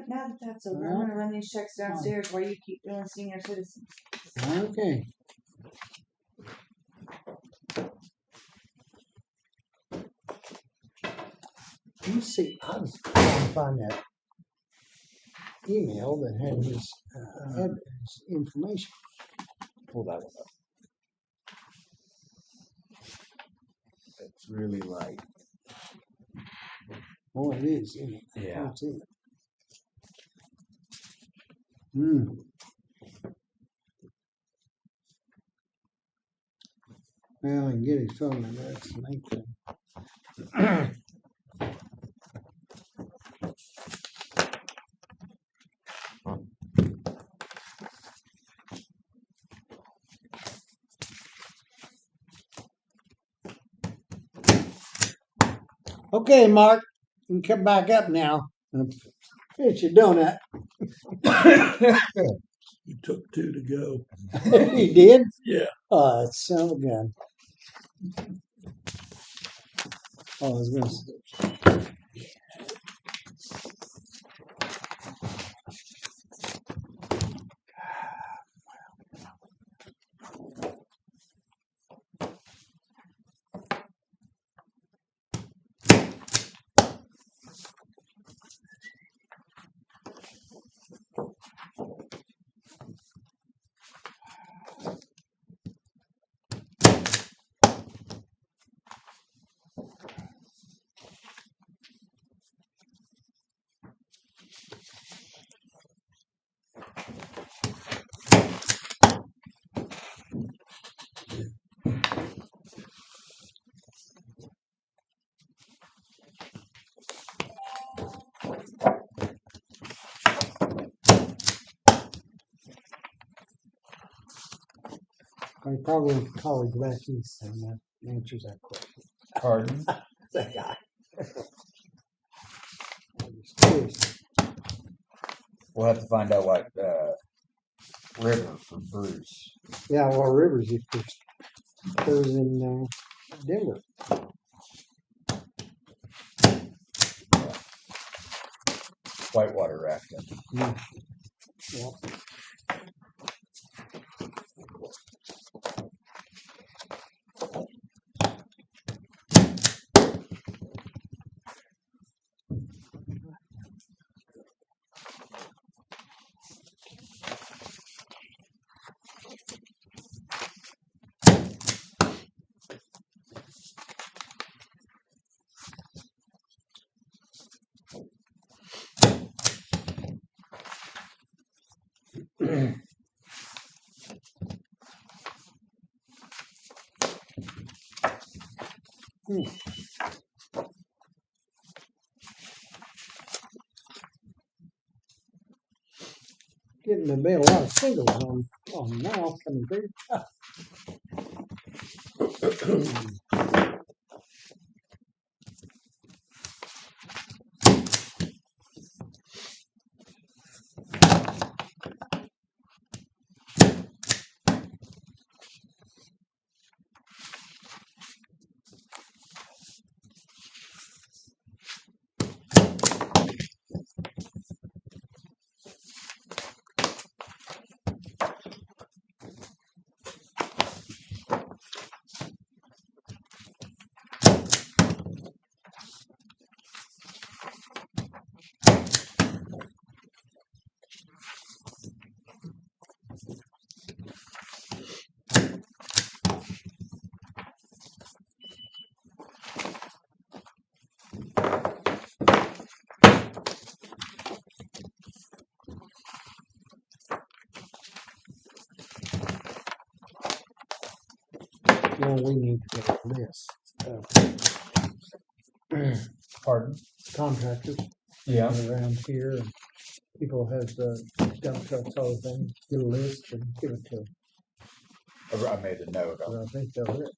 Now that that's over, I'm gonna run these checks downstairs while you keep doing senior citizens. Okay. Let me see. I was trying to find that email that had his information. Pull that one up. It's really light. Oh, it is, isn't it? Yeah. That's it. Hmm. Well, I can get his phone number. That's the main thing. Okay, Mark, you can come back up now. Finish your donut. You took 2 to go. You did? Yeah. Oh, that's son of a gun. Oh, I was going to. I probably call it back east and that answers that question. Pardon? That guy. I'm just curious. We'll have to find out what river for Bruce. Yeah, well, Rivers is there's in Denver. Whitewater rafting. Yeah. Yeah. Getting to be a lot of singles on now coming through. Well, we need to get a list of Pardon? contractors Yeah. around here and people have dump trucks, all the things. Get a list and give it to them. I made a note of And I think they'll hit.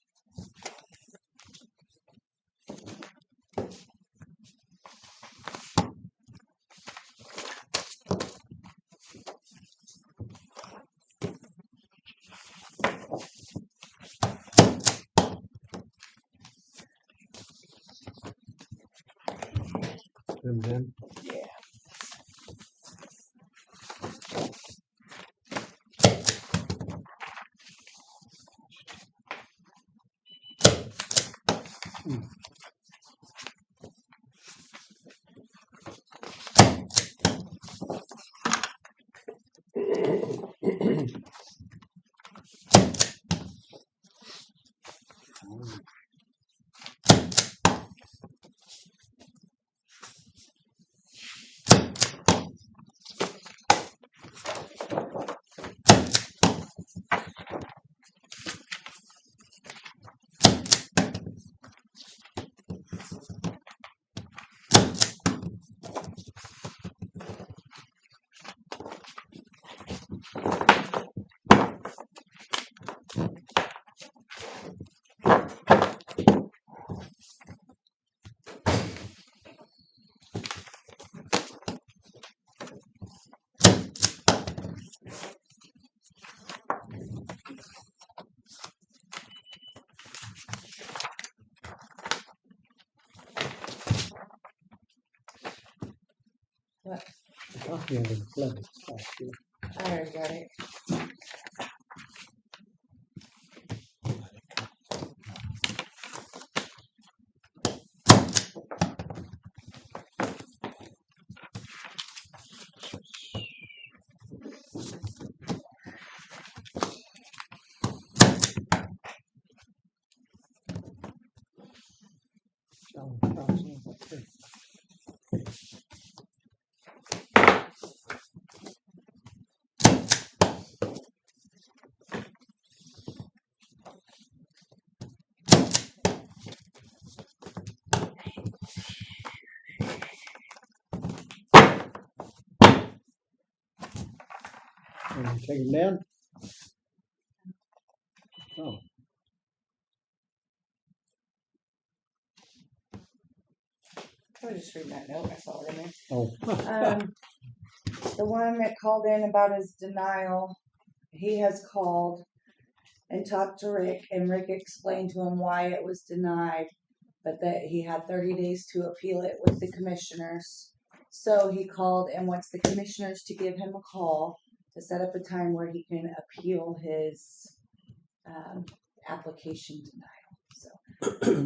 And then, What? copy of the levy last year. I already got it. And take them down. Oh, I was just reading that note, I saw it in there. oh, The one that called in about his denial, he has called and talked to Rick, and Rick explained to him why it was denied, but that he had 30 days to appeal it with the commissioners. So he called and wants the commissioners to give him a call to set up a time where he can appeal his application denial. So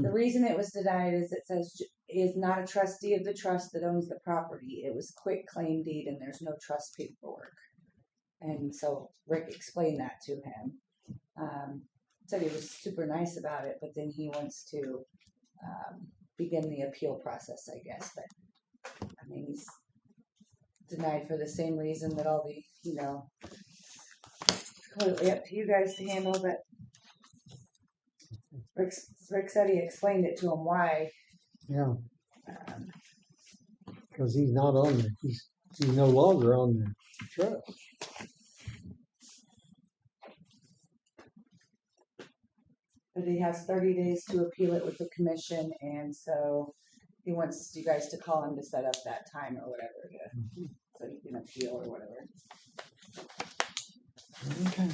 the reason it was denied is it says he is not a trustee of the trust that owns the property. It was quit claim deed and there's no trust paperwork. And so Rick explained that to him. Said he was super nice about it, but then he wants to begin the appeal process, I guess. But I mean, he's denied for the same reason that all the, completely up to you guys to handle. But Rick said he explained it to him why. yeah, because he's not on the, he's no longer on the trust. But he has 30 days to appeal it with the commission, and so he wants you guys to call him to set up that time or whatever, so he can appeal or whatever. Okay.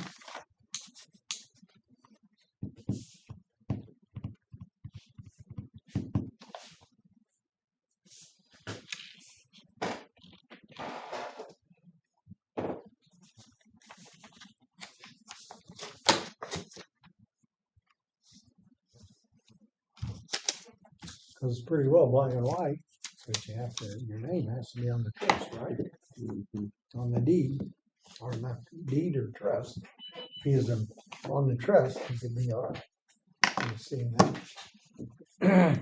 Because it's pretty well black and white, but you have to, your name has to be on the trust, right? On the deed, or not deed or trust. If he is on the trust, he could be all right. You see that?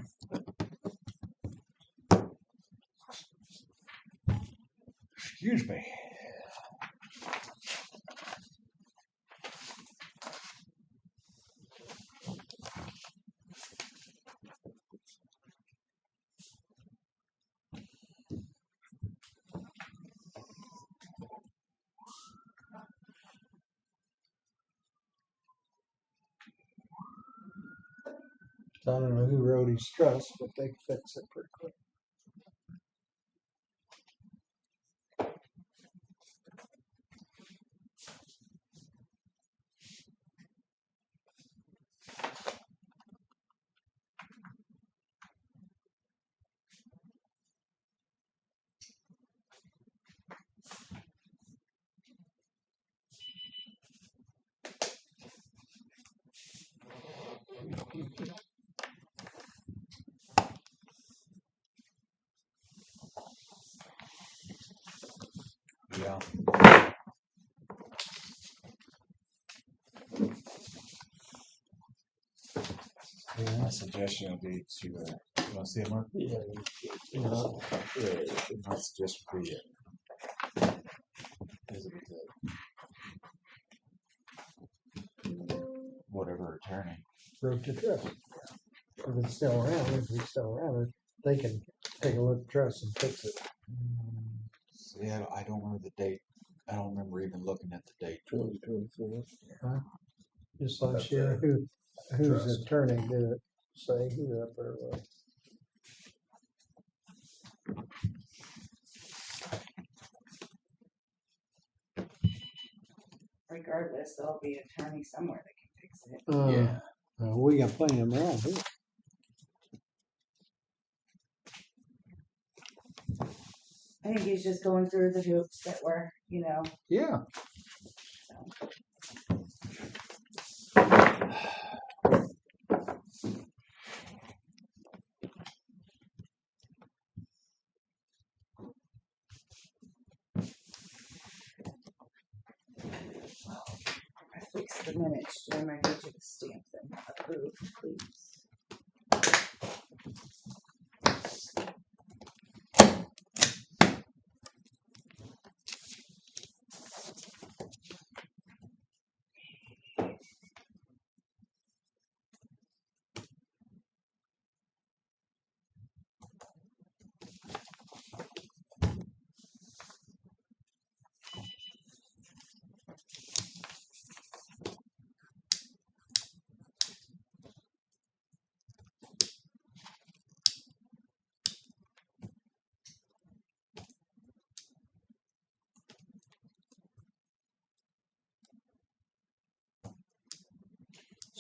Excuse me. So I don't know who wrote his trust, but they fix it pretty quick. Yeah. My suggestion would be to, you want to see it, Mark? Yeah. My suggestion would be whatever attorney. Wrote the trust. If it's still around, if he's still around, they can take a look at the trust and fix it. See, I don't remember the date. I don't remember even looking at the date. 2024. Just like That's share right. whose Trust. attorney did it, say who up there was. Regardless, there'll be an attorney somewhere that can fix it. Yeah. We got plenty of them around here. I think he's just going through the hoops that were, Yeah. so. I fixed the minutes, Jim. I need you to stamp them. Approved, please.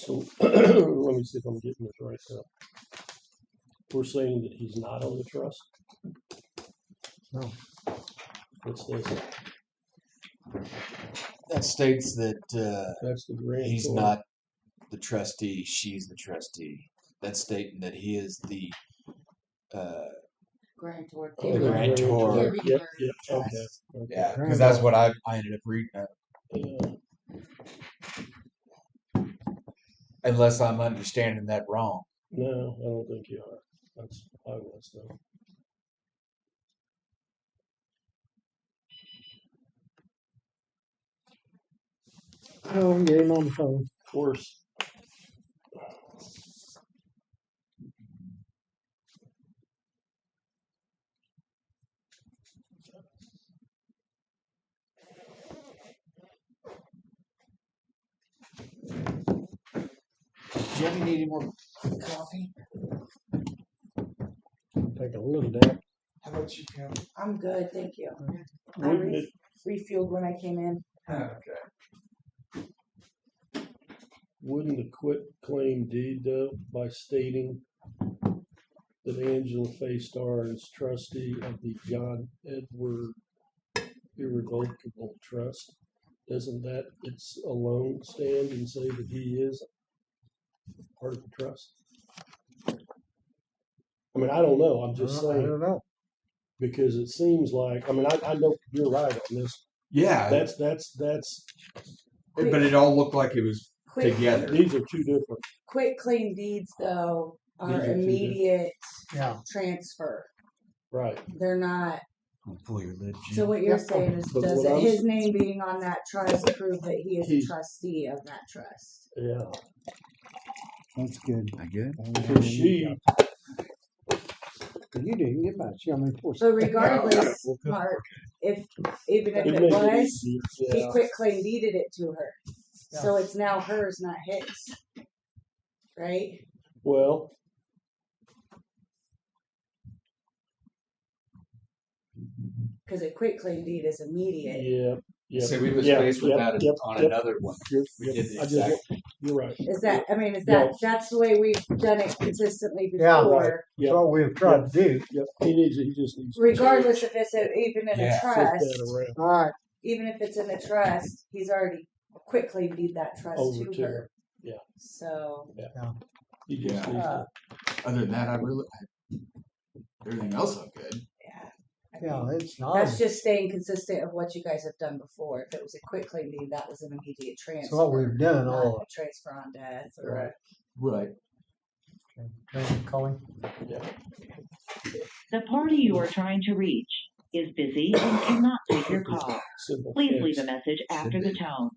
So let me see if I'm getting this right now. We're saying that he's not on the trust? No. What's this? That states that That's the grant. he's not the trustee, she's the trustee. That's stating that he is the Grantor. Oh, the grantor. Yep, yep, okay. Yeah, because that's what I ended up reading. Unless I'm understanding that wrong. No, I don't think you are. That's I was though. Oh, get him on the phone. Of course. Jimmy, need any more coffee? Take a little nap. How about you, Kevin? I'm good, thank you. I Wouldn't it, refueled when I came in. Okay. wouldn't the quit claim deed though, by stating that Angela Faystar is trustee of the John Edward Irrevocable Trust, doesn't that its alone stand and say that he is part of the trust? I mean, I don't know. I'm just I saying, don't know. because it seems like, I mean, I know you're right on this. Yeah, That's, but it all looked like it was Quick, together. these are two different. quick claim deeds though These are are two immediate Yeah. transfer. Right. They're not. Pull your lid, Jim. So what you're Yep. saying is, But does what it, I'm- his name being on that trust prove that he is a He's- trustee of that trust? Yeah. That's good. I good? Because she, You didn't get much. I mean, poor. So regardless, Mark, even if it it made it was, easier. he Yeah. quit claim deeded it to her. So it's now hers, not his. Right? Well, Because a quit claim deed is immediate. yeah. Yeah. So we was Yeah, faced with yep, that yep, on yep. another one. You're, We yep, did the I just, exact. you're right. Is that, I mean, No. that's the way we've done it consistently Yeah, before. right. That's Yep. what we've tried to do. Yep. He just needs to Regardless if it's even in Yeah, a flip trust, that around All right. even if it's in a trust, he's already quit claim deed that trust over to to her. her. Yeah. So He just Yeah. needs to. Other than that, everything else looked good. yeah. I Yeah, mean, it's not. that's just staying consistent of what you guys have done before. If it was a quit claim deed, that was an immediate transfer. It's what we've done not all. a transfer on death or Right. Right. Calling. The party you are trying to reach is busy and cannot take your call. Simple Please fix. leave a message after the tone.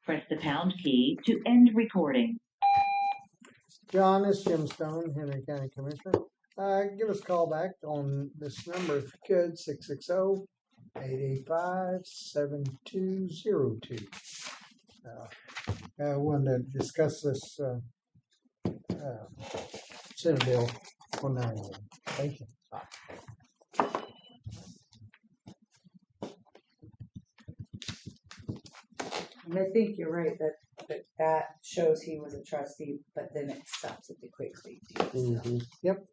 Press the pound key to end recording. John, this is Jim Stone, Henry County Commissioner. Give us a call back on this number if you could, 660-885-7202. I wanted to discuss this Senate Bill 191. Thank you. And I think you're right that shows he was a trustee, but then it stops at the quit claim deed. Mhm.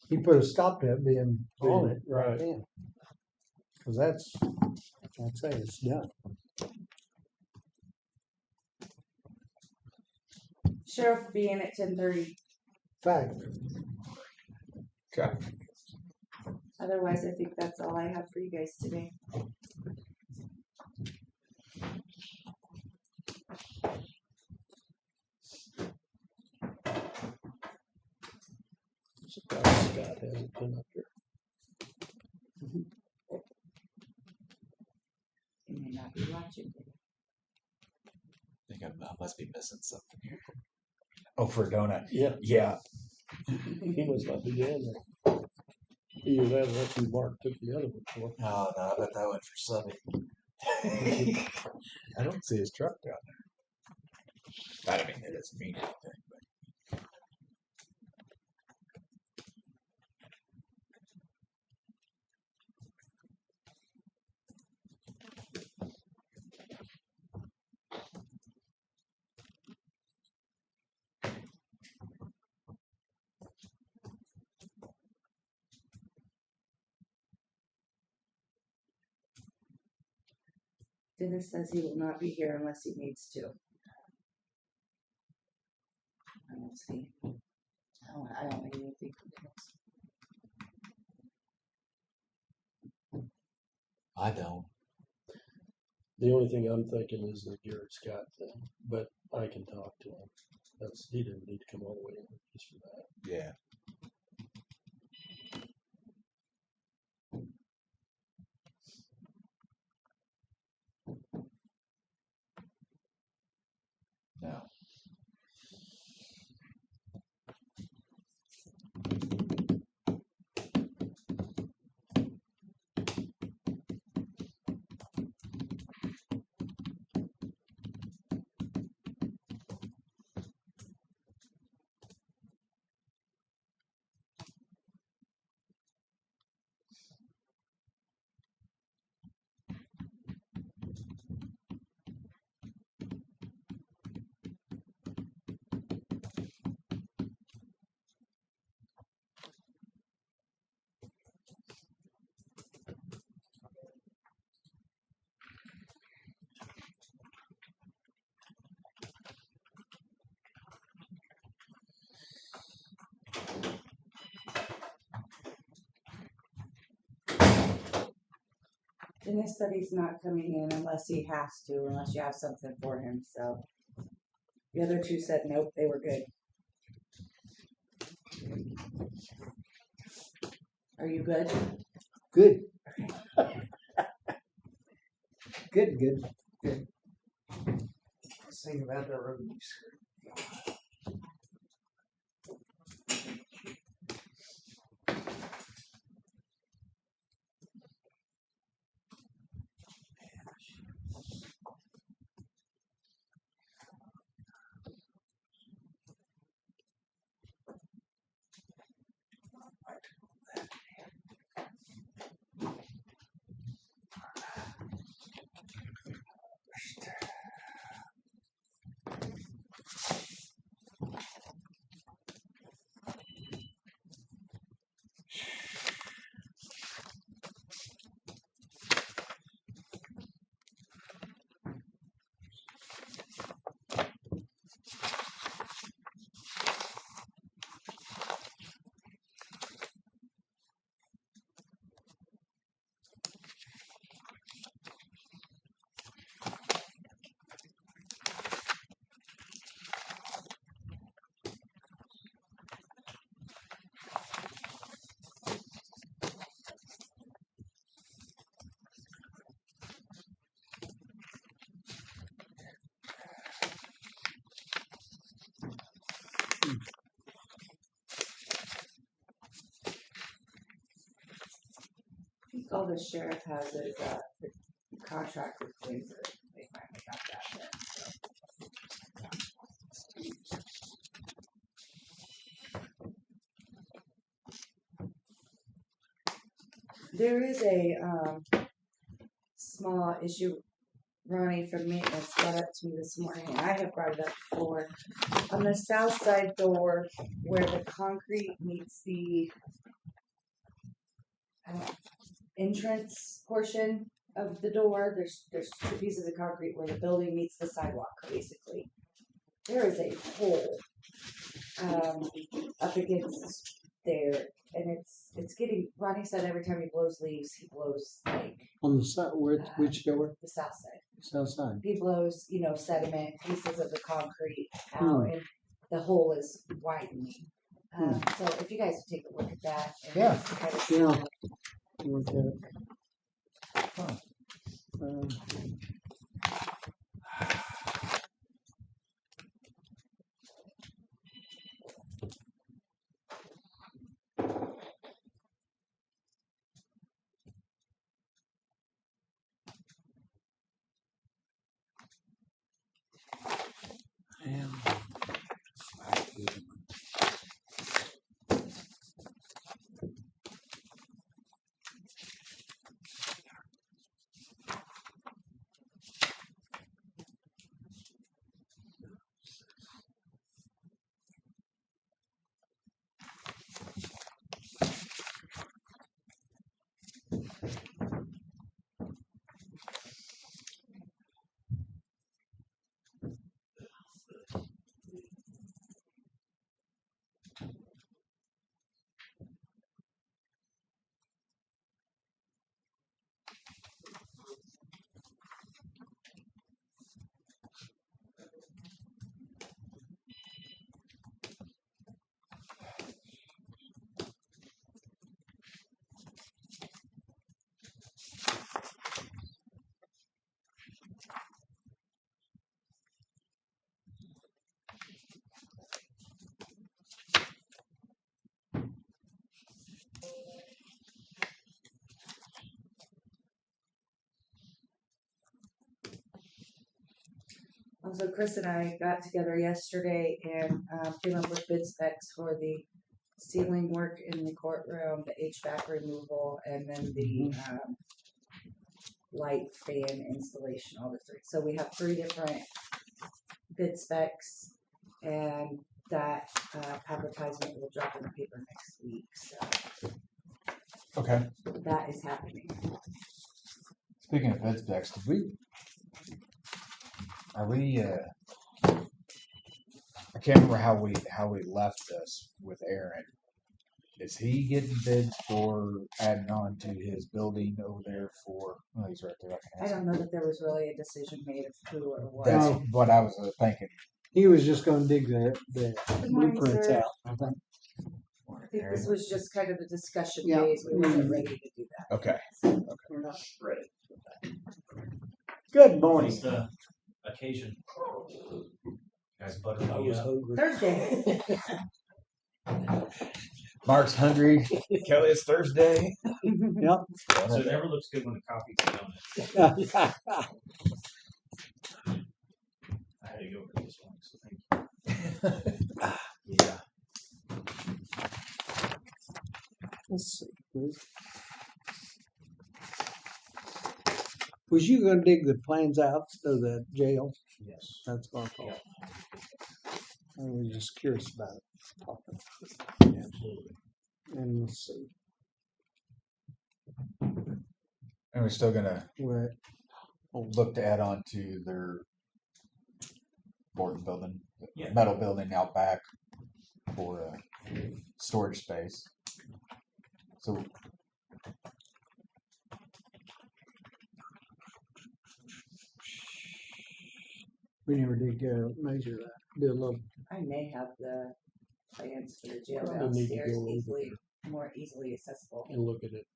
He put a stop to it being on it right Right. then. Because that's, I'd say it's done. Sheriff will be in at 10:30. Fact. Okay. Otherwise, I think that's all I have for you guys today. Surprised Scott hasn't been up here. You may not be watching. I think I must be missing something here. Oh, for a donut. Yeah, Yeah. he must not be down there. Either that or that's who Mark took the other one for. Oh, no, I bet that went for Subby. I don't see his truck down there. I don't mean, it doesn't mean anything. Dennis says he will not be here unless he needs to. I don't see. I don't need anything from Dennis. I don't. The only thing I'm thinking is the Garrett Scott thing, but I can talk to him. He didn't need to come all the way in just for that. Yeah. No. Dennis said he's not coming in unless he has to, unless you have something for him, so. The other two said nope, they were good. Are you good? Good. Good. Let's think about the roads. I think all the sheriff has is the contract with Windsor. They finally got that then, so. There is a small issue Ronnie from maintenance brought up to me this morning, and I have brought it up before. On the south side door where the concrete meets the entrance portion of the door, there's two pieces of concrete where the building meets the sidewalk, basically. There is a hole up against there, and it's getting. Ronnie said every time he blows leaves, he blows like On the side, which door? the south side. South side. He blows, sediment, pieces of the concrete out, and the hole is widening. So if you guys would take a look at that. And Yeah. kind of Yeah. Look at it. Huh. So Chris and I got together yesterday and came up with bid specs for the ceiling work in the courtroom, the HVAC removal, and then the light fan installation, all the three. So we have 3 different bid specs, and that advertisement will drop in the paper next week. So Okay. that is happening. Speaking of bed specs, are we, I can't remember how we left this with Aaron. Is he getting bids for adding on to his building over there for, oh, he's right there. I don't know that there was really a decision made of who or what. That's No. what I was thinking. He was just gonna dig the morning, blueprints sir. out, I think. I think this was just kind of a discussion Yeah. phase. We wasn't ready to do that. Okay. We're not ready. Good morning. What's the occasion? Guys, butter I me was up. hungry. Thursday. Mark's hungry. Kelly, it's Thursday. Yep. So it never looks good when the coffee's done. I had to go for this one, so thank you. Yeah. Let's see. Was you gonna dig the plans out of the jail? Yes. That's what I thought. I was just curious about it. Absolutely. And let's see. And we're still gonna What? look to add on to their board building, Yeah. metal building out back for storage space. So We never did measure that. Do a little. I may have the plans for the jail Probably need to downstairs go over easily, more easily accessible. And look at it.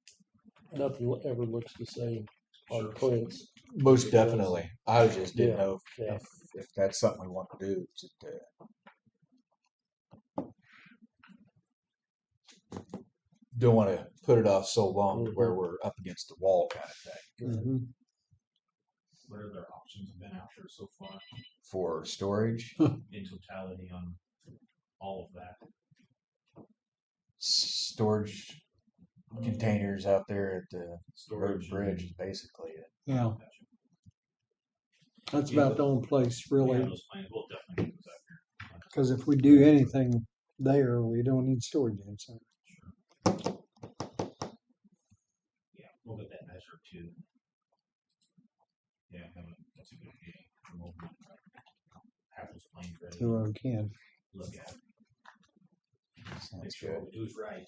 Nothing ever looks the same on prints. Most definitely. I just didn't Yeah. know Yeah. if that's something we want to do, just don't want to put it off so long to Mm-hmm. where we're up against the wall kind of thing Mhm. What are their options been out there so far for storage. in totality on all of that? Storage containers out there at the road Storage bridge is basically it. Yeah, Gotcha. that's Yeah, about the only place really. Yeah, those plans will definitely get those out there. Because if we do anything there, we don't need storage inside. Yeah, we'll get that measured too. Yeah, that's a good idea. And we'll have those plans ready to Whoever can. look at. Sounds Make sure good. what we do is right.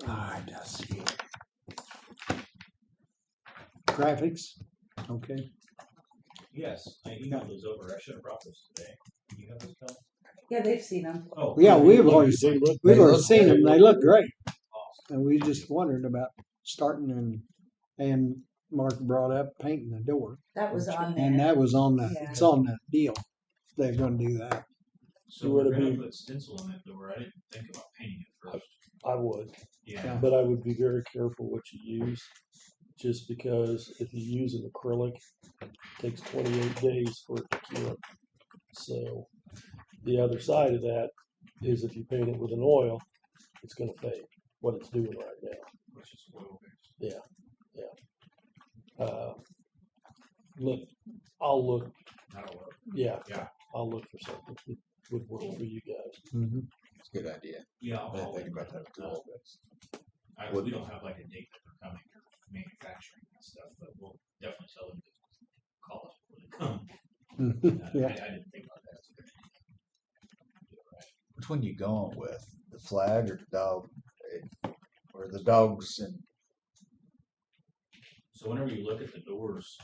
I just. Graphics. Okay. Yes, I emailed those over. I should have brought those today. Do you have those, Kel? Yeah, they've seen them. Oh, Yeah, we've They already look- we've they already look seen great. them. They look great, awesome. and we just wondered about starting and Mark brought up painting the door, That was on there. and that was on the Yeah. it's on the deal. They're going to do that. So You we're wanna gonna be- put stencil in that door. I didn't think about painting it first. I would, Yeah. but I would be very careful what you use. Just because if you use an acrylic, it takes 28 days for it to cure. So the other side of that is if you paint it with an oil, it's going to fade. What it's doing right now. Which is oil based. Yeah. Look, I'll look. That'll work. Yeah. Yeah. I'll look for something that would work for you guys. Mm-hmm. It's a good idea. Yeah, I didn't I'll think about that at all. we don't have like a date that they're coming or manufacturing and stuff, but we'll definitely tell them to call us when they come. Yeah. I didn't think about that. Which one you going with? The flag or the dog? Or the dogs and So whenever you look at the doors,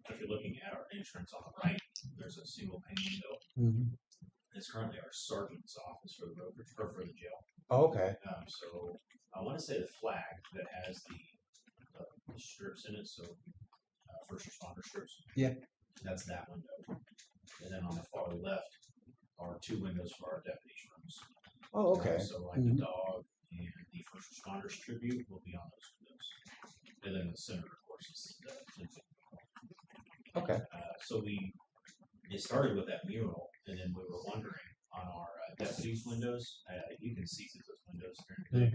if you're looking at our entrance on the right, there's a single pane window. Mm-hmm. It's currently our sergeant's office for the road or for the jail. oh, okay. So I want to say the flag that has the strips in it, so first responder strips. Yeah. That's that window. And then on the far left are 2 windows for our deputies' rooms. Oh, okay. So like the dog and the first responders tribute will be on those windows. And then the center, of course, is the Okay. so we it started with that mural, and then we were wondering on our deputies' windows. You can see through those windows during the day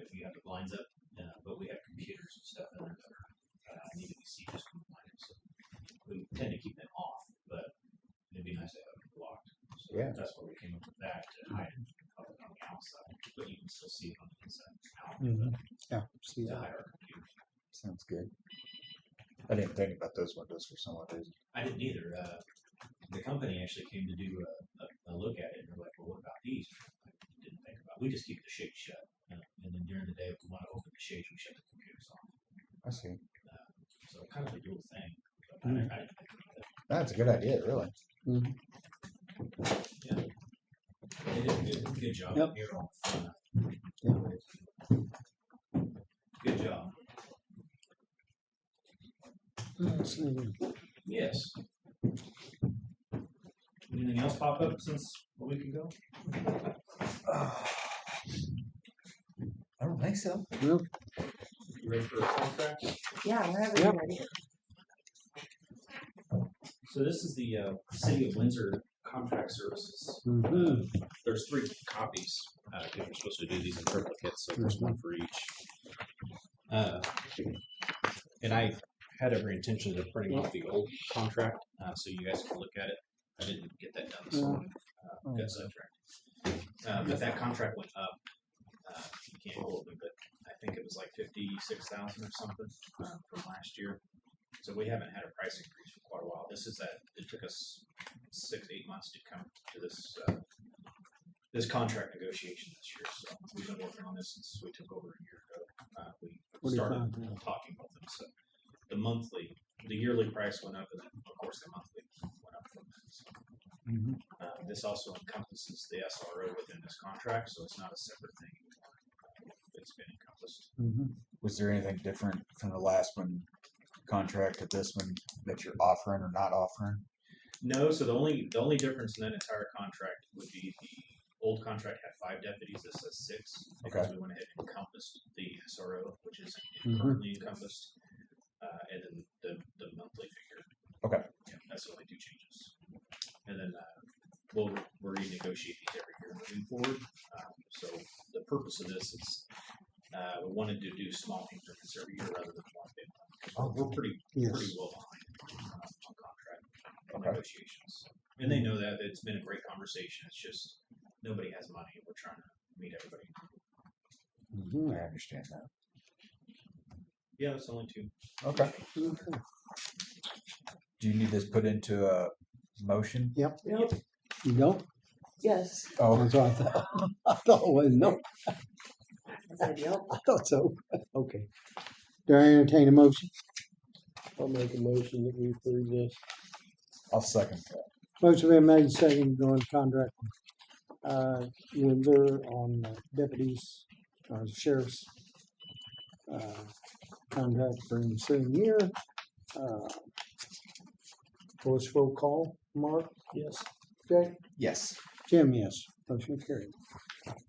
if you have the blinds up. But we have computers and stuff in there that are need to be seen just from the blinds. So we tend to keep them off, but it'd be nice to have them blocked. So Yeah. that's why we came up with that to hide it on the outside, but you can still see it on the inside. Yeah, see To that. hide our computers. Sounds good. I didn't think about those windows for some odd reason. I didn't either. The company actually came to do a look at it, and they're like, "Well, what about these?" I didn't think about. We just keep the shades shut, and then during the day, if we want to open the shades, we shut the computers off. I see. So kind of a dual thing. But I didn't think about it. That's a good idea, really. Yeah, they did a good job. Yep. Here on front. Yeah. Good job. Let's see. Yes. Anything else pop up since a week ago? I don't think so. Well, You ready for a contract? Yeah, whenever Yep. you're ready. So this is the City of Windsor contract services. There's 3 copies. Because we're supposed to do these in triplicates, so there's one for each. And I had every intention of printing off the old contract so you guys can look at it. I didn't get that done this morning. Got sidetracked. But that contract went up. You can't hold me, but I think it was like 56,000 or something from last year. So we haven't had a price increase for quite a while. This is that it took us 6-8 months to come to this this contract negotiation this year. So we've been working on this since we took over a year ago. We started talking about them. So the yearly price went up, and then of course the monthly went up from that. So, this also encompasses the SRO within this contract, so it's not a separate thing anymore. It's been encompassed. Was there anything different from the last one contract to this one that you're offering or not offering? No, so the only difference in that entire contract would be the old contract had 5 deputies. This says 6 because we went ahead and encompassed the SRO, which is currently encompassed, and then the monthly figure. Okay. Yeah, that's the only 2 changes. And then we'll renegotiate these every year moving forward. So the purpose of this is we wanted to do small increments every year rather than one big one. We're pretty well behind on contract negotiations, and they know that it's been a great conversation. It's just nobody has money, and we're trying to meet everybody. I understand that. Yeah, it's only 2. Okay. Do you need this put into a motion? Yep. Yep. You don't? Yes. Oh, That's what I thought. I thought it was no. I said, yep. I thought so. Okay. Do I entertain a motion? I'll make a motion that we approve this. I'll second that. Motion been made, second, going contract. Windsor on deputies, sheriff's contract for the ensuing year. Voice roll call. Mark? Yes. Okay. Yes. Jim, yes. Motion carried.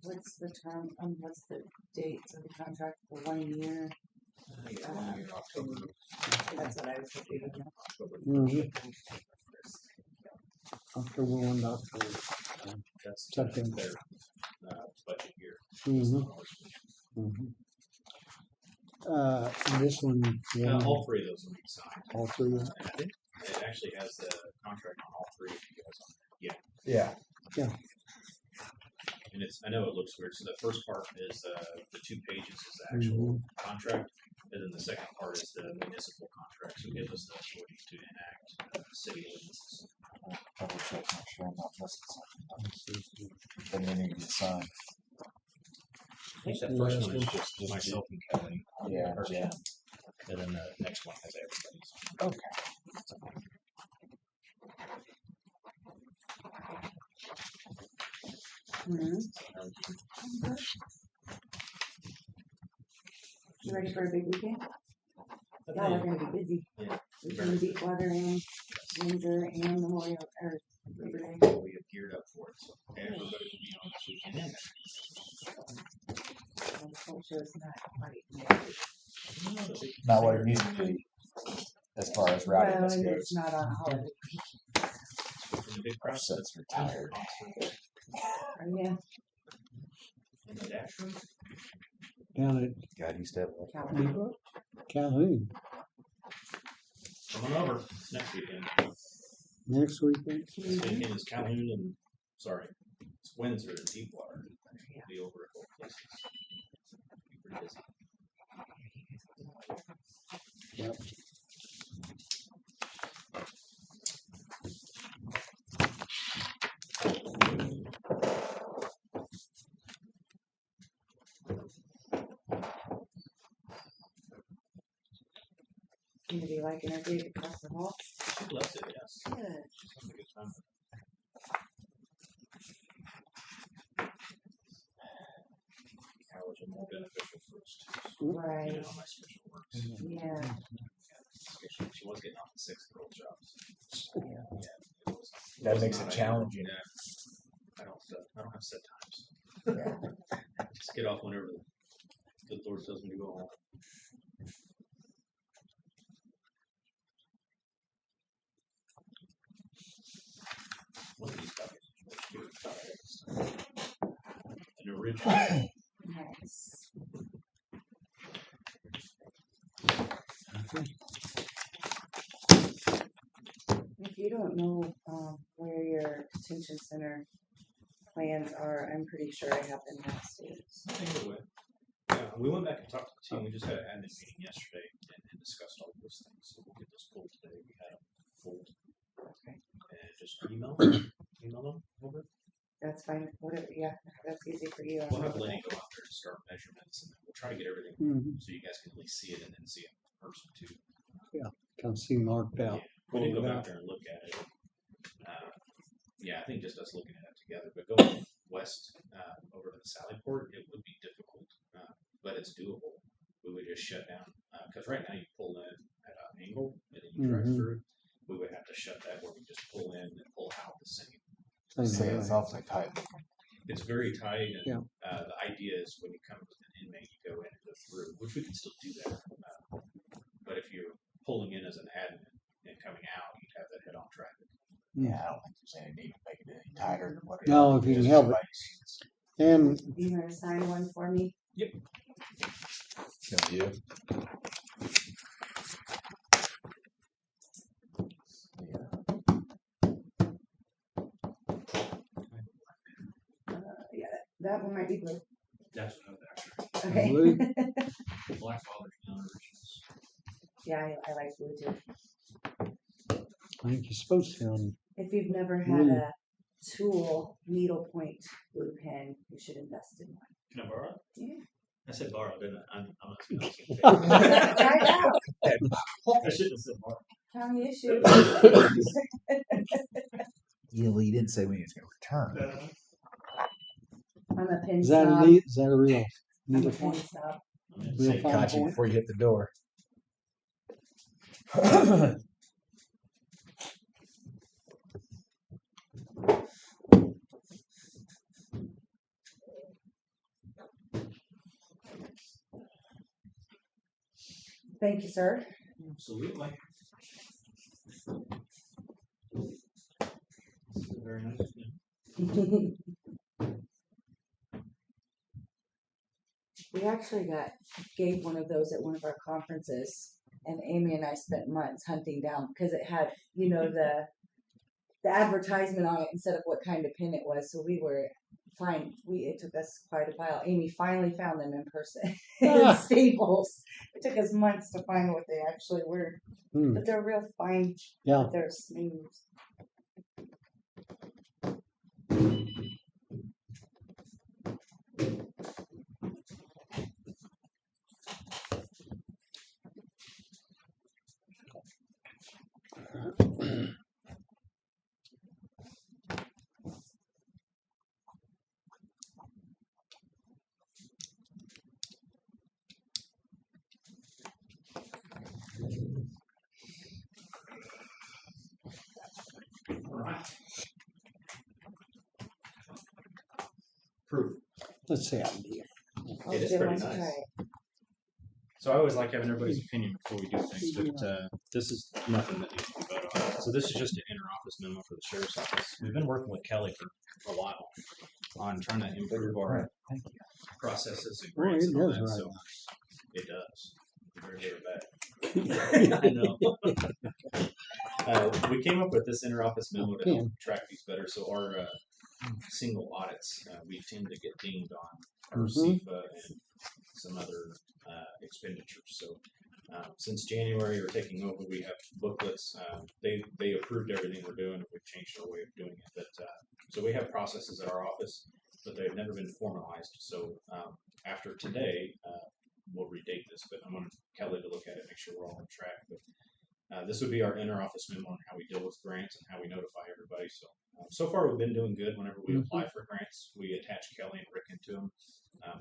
What's the term, what's the dates of the contract for 1 year? October. That's what I was thinking. October 1 to October. That's September. their budget year. This one. All 3 of those will be signed. All 3 of them. And I think it actually has the contract on all 3 of you guys on there. Yeah. Yeah. And I know it looks weird. So the first part is the 2 pages is the actual contract, and then the second part is the municipal contract. So it gives us the authority to enact city ordinances. Double check, make sure I'm not missing something. Then they need to sign. I think that first one is just myself and Kelly. Yeah. Yeah. And then the next one has everybody's. Okay. You ready for a big weekend? Yeah, we're gonna be busy. Yeah. Between Deepwater and Windsor and Memorial, or Labor Day. We have geared up for it, so everybody will be on this weekend. The culture is not quite. Not what it needs to be as far as routing Well, this and goes. it's not on holiday. Offset's retired. Yeah. In the dash room? Down at God used to have one. Calhoun Coming over next weekend. next weekend. This weekend is Calhoun and, sorry, it's Windsor and Deepwater. Be over at both places. Be pretty busy. Yep. Anybody liking our date across the hall? She loves it, yes. Good. She's having a good time. Hours are more beneficial for us too. Right. You know how my schedule works. Yeah. She was getting off the 6-year-old jobs. Yeah. That makes it challenging. Yeah. I don't have set times. Just get off whenever the Lord tells me to go home. One of these puppies. An original. Nice. If you don't know where your detention center plans are, I'm pretty sure I have them downstairs. Yeah, we went back and talked to the team. We just had an admin meeting yesterday and discussed all of those things. So we'll get those pulled today. We had them pulled. Okay. And just email them over. That's fine. Whatever. Yeah, that's easy for you. We'll have Lenny go out there and start measurements, and then we'll try to get everything so you guys can at least see it and then see it in person too. Kind of see marked out. We didn't go out there and look at it. Yeah, I think just us looking at it together. But going west over to the Sallyport, it would be difficult, but it's doable. We would just shut down because right now you pull in at an angle and then you drive through. We would have to shut that where we just pull in and pull out the same. So it's awfully tight. It's very tight, and the idea is when you come with an inmate, you go in and go through, which we can still do that. But if you're pulling in as an admin and coming out, you'd have that head-on traffic. Yeah, I don't think there's any need to make it any tighter than what it No, if you can help it. And You want to sign one for me? Yep. Yeah. Yeah, that one might be blue. That's another Okay. blue. Black Father's Down originals. Yeah, I like blue too. I think you're supposed to. If you've never had Blue. a tool needlepoint blue pen, you should invest in one. Can I borrow it? Yeah. I said borrow, didn't I? I'm not Try it out. I shouldn't have said borrow. Tell me issue. Yeah, well, you didn't say when he was going to return. I'm a pen Is that snob. is that a real I'm a needle pen point? snob. Real fine Caught you point? before you hit the door. Thank you, sir. Absolutely. This is very nice. We actually gave one of those at one of our conferences, and Amy and I spent months hunting down because it had, the advertisement on it instead of what kind of pin it was. So we were fine. It took us quite a while. Amy finally found them in person in Staples. It took us months to find what they actually were, but they're real fine. Yeah. They're smooth. Proof. Let's see how I do. It is Jim pretty wants to nice. try it. So I always like having everybody's opinion before we do things, but this is nothing that needs to be voted on. So this is just an interoffice interoffice memo for the sheriff's office. We've been working with Kelly for a while on trying to improve our processes and Boy, grants it and all does that. right. So it does. Very good or bad. I know. We came up with this interoffice memo to help track these better. So our single audits, we tend to get dinged on our CFA and some other expenditures. So since January or taking over, we have booklets. They approved everything we're doing, and we've changed our way of doing it. But so we have processes at our office, but they've never been formalized. So after today, we'll redate this. But I want Kelly to look at it, make sure we're all on track. But this would be our interoffice memo on how we deal with grants and how we notify everybody. So far we've been doing good. Whenever we apply for grants, we attach Kelly and Rick into them.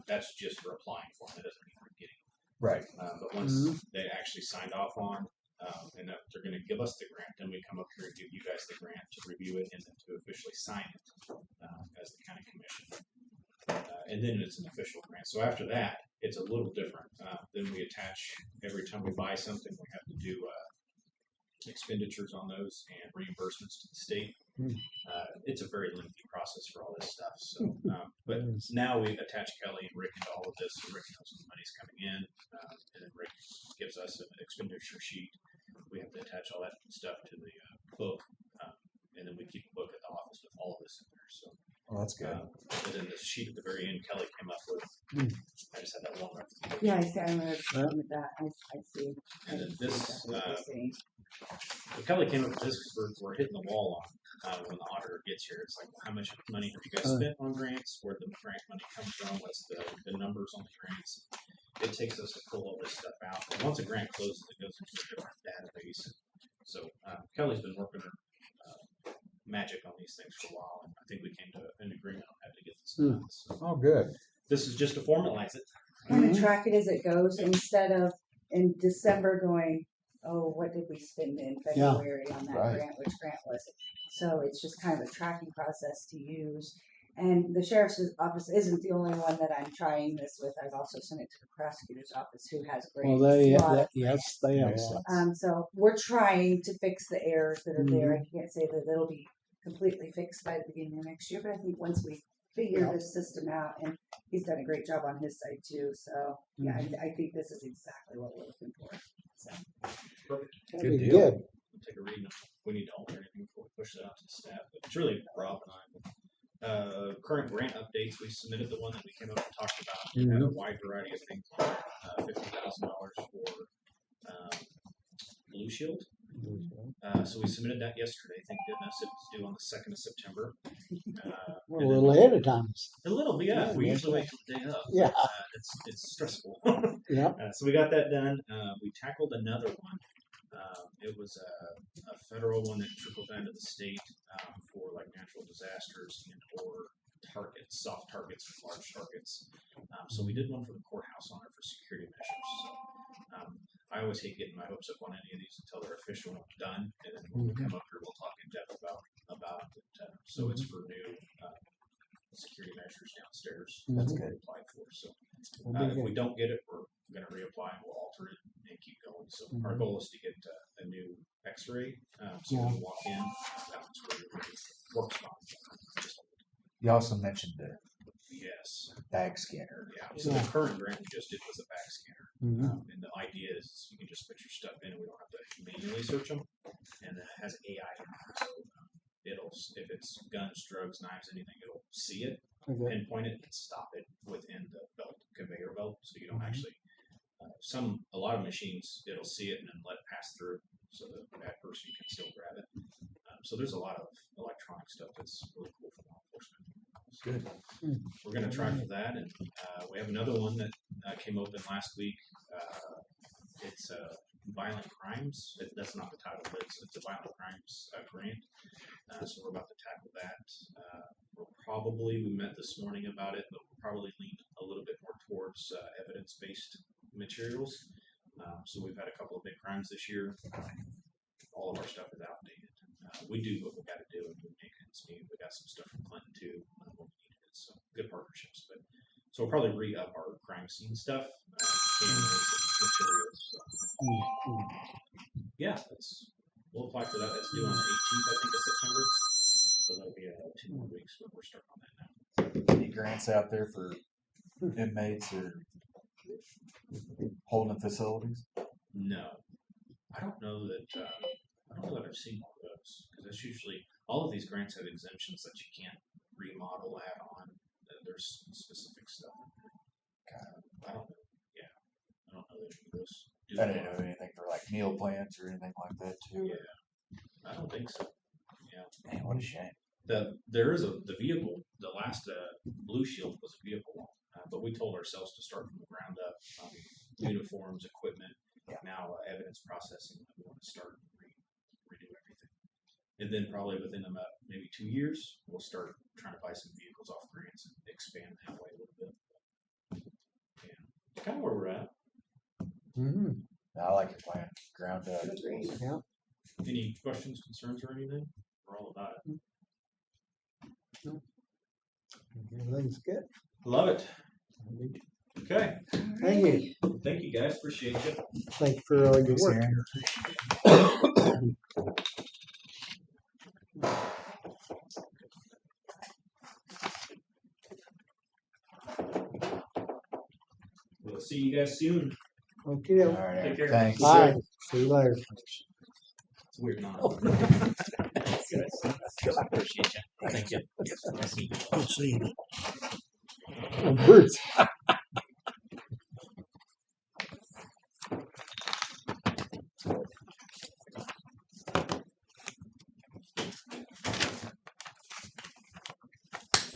That's just for applying for them. It doesn't mean we're getting them. Right. But once they actually signed off on, and that they're going to give us the grant, then we come up here and give you guys the grant to review it and then to officially sign it as the county commission. And then it's an official grant. So after that, it's a little different. Then we attach, every time we buy something, we have to do expenditures on those and reimbursements to the state. It's a very lengthy process for all this stuff. So, but now we attach Kelly and Rick into all of this. So Rick knows when the money's coming in, and then Rick gives us an expenditure sheet. We have to attach all that stuff to the book, and then we keep a book at the office with all of this in there. So, that's good. And then the sheet at the very end, Kelly came up with. I just had that one reference. Yeah, I see. I'm with that. I see. And then this. So Kelly came up with this because we're hitting the wall on when the auditor gets here. It's like, well, how much money have you guys spent on grants? Where the grant money comes from? What's the numbers on the grants? It takes us to pull all this stuff out. And once a grant closes, it goes into a different database. So Kelly's been working her magic on these things for a while, and I think we came to an agreement on how to get this done. So oh, good. This is just to formalize it. Kind of track it as it goes instead of in December going, oh, what did we spend in February on that grant? Which grant was it? So it's just kind of a tracking process to use. And the sheriff's office isn't the only one that I'm trying this with. I've also sent it to the prosecutor's office, who has grants. Well, yes, they have. So we're trying to fix the errors that are there. I can't say that it'll be completely fixed by the beginning of next year, but I think once we figure this system out, and he's done a great job on his side too. So yeah, I think this is exactly what we're looking for. So perfect. Good deal. Good. We'll take a reading. We need to alter anything before we push that out to the staff. But it's really Rob and I. Current grant updates. We submitted the one that we came up and talked about. We had a wide variety of things. $50,000 for Blue Shield. So we submitted that yesterday. Thank goodness. It was due on the 2nd of September. We're a little ahead of time. A little bit, yeah. We usually wait till the day up. Yeah. It's stressful. Yeah. So we got that done. We tackled another one. It was a federal one that trickled down to the state for like natural disasters and or targets, soft targets, large targets. So we did one for the courthouse on it for security measures. So I always hate getting my hopes up on any of these until they're official and done, and then when we come up here, we'll talk in depth about it. So it's for new security measures downstairs. That's good. Applied for. So if we don't get it, we're going to reapply and we'll alter it and keep going. So our goal is to get a new X-ray. So when we walk in, that's where it works on. You also mentioned the bag scanner. Yeah. So the current grant we just did was a bag scanner. And the idea is you can just put your stuff in and we don't have to manually search them. And then it has AI in there. So it'll, if it's guns, drugs, knives, anything, it'll see it, pinpoint it, and stop it within the belt, conveyor belt. So you don't actually, a lot of machines, it'll see it and then let it pass through so that person can still grab it. So there's a lot of electronic stuff that's really cool for law enforcement. Good. We're going to try for that, and we have another one that came open last week. It's violent crimes. That's not the title, but it's a violent crimes grant. So we're about to tackle that. We met this morning about it, but we'll probably lean a little bit more towards evidence-based materials. So we've had a couple of big crimes this year. All of our stuff is outdated. We do what we got to do, and we make ends meet. We got some stuff from Clinton too. What we needed, so good partnerships. But so we'll probably re-up our crime scene stuff, materials. So. Yeah, we'll apply for that. That's due on the 18th, I think, of September. So that'll be 2 more weeks. But we're starting on that now. Any grants out there for inmates or holding facilities? No, I don't know that. I don't know that I've seen one of those because that's usually all of these grants have exemptions that you can't remodel, add on. There's specific stuff. I don't. Yeah, I don't know that any of those. I didn't know anything for like meal plans or anything like that too. Yeah, I don't think so. Yeah. Man, what a shame. There is the vehicle. The last Blue Shield was a vehicle, but we told ourselves to start from the ground up. Uniforms, equipment, now evidence processing. We want to start redo everything, and then probably within about maybe 2 years, we'll start trying to buy some vehicles off grants and expand that way a little bit. Yeah, kind of where we're at. Mm-hmm. I like your plan. Ground up. Yeah. Any questions, concerns, or anything? We're all about it. Everything's good. Love it. Okay. Thank you. Thank you, guys. Appreciate you. Thank you for all your Thanks, work. Aaron. We'll see you guys soon. Okay. All right. Take care. Thanks. Bye. See you later. It's weird not. Good. I appreciate you. Thank you. Nice to meet you. Good seeing you. Oh, Bruce.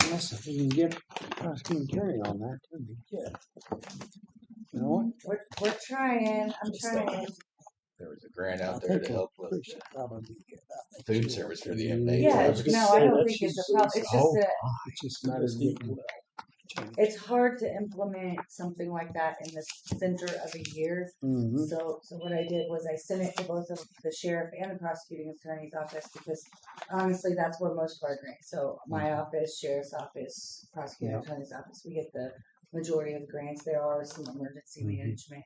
Yes, if we can get Christine Carey on that, that'd be good. You know what? We're trying. I'm Just trying. There was a grant out I there think to help with Bruce should probably get that. food service for the inmates. Yeah, I was gonna no, I say don't that think it's a she's- problem. It's just Oh, that It's just a matter of getting. it's hard to implement something like that in the center of a year. Mm-hmm. So what I did was I sent it to both of the sheriff and the prosecuting attorney's office because honestly, that's where most of our grants. So my office, sheriff's office, prosecuting attorney's office, we get the majority of the grants. There are some emergency management,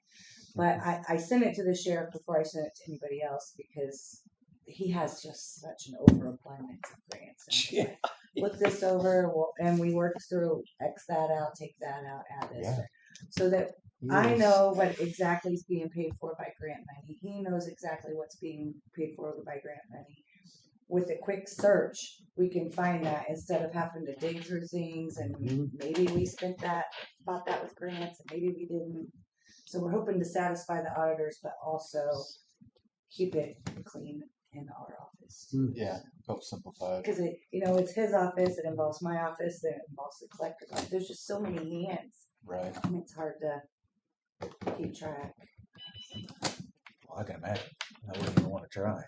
but I sent it to the sheriff before I sent it to anybody else because he has just such an overabundance of grants. And Yeah. look this over, and we worked through X that out, take that out, add this, so that I know what exactly is being paid for by grant money. He knows exactly what's being paid for by grant money. With a quick search, we can find that instead of having to dig through things and maybe we spent that, bought that with grants, and maybe we didn't. So we're hoping to satisfy the auditors, but also keep it clean in our office. Yeah, help simplify it. Because it's his office, it involves my office, it involves the collector's office. There's just so many hands. Right. And it's hard to keep track. Well, I can imagine. I wouldn't even want to try.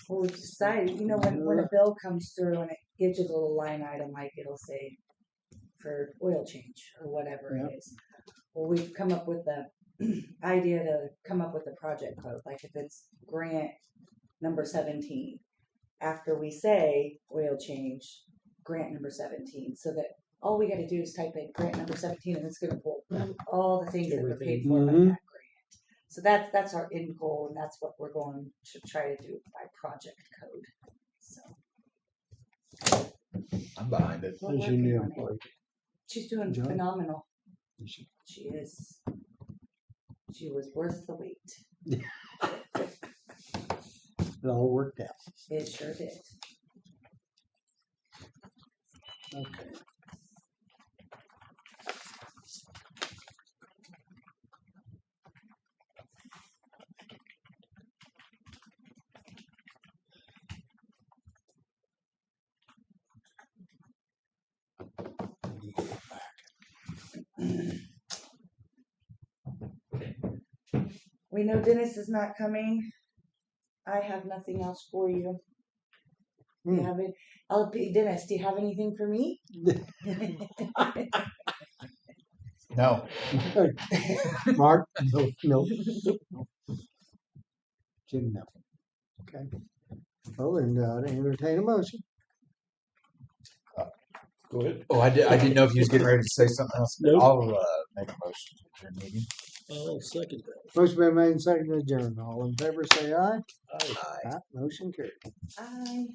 Well, we've decided, when a bill comes through and it gives you the little line item, like it'll say for oil change or whatever it is. Well, we've come up with the idea to come up with a project code, like if it's grant number 17, after we say oil change, grant number 17, so that all we got to do is type in grant number 17 and it's going to pull all the things that were paid for by that grant. So that's our end goal, and that's what we're going to try to do by project code. So I'm behind it. we're As you knew. working on it. She's doing John? phenomenal. She is. She was worth the wait. It all worked out. It sure did. Okay. We know Dennis is not coming. I have nothing else for you. Do you have it? Dennis, do you have anything for me? No. Mark? No. Jim, no. Okay. Oh, and entertain a motion. Go ahead. Oh, I didn't know if you was getting ready to say something else. Nope. I'll make a motion to adjourn meeting. I'll second that. Motion been made and seconded to adjourn. All in favor, say aye. Aye. Aye. Motion carried. Aye.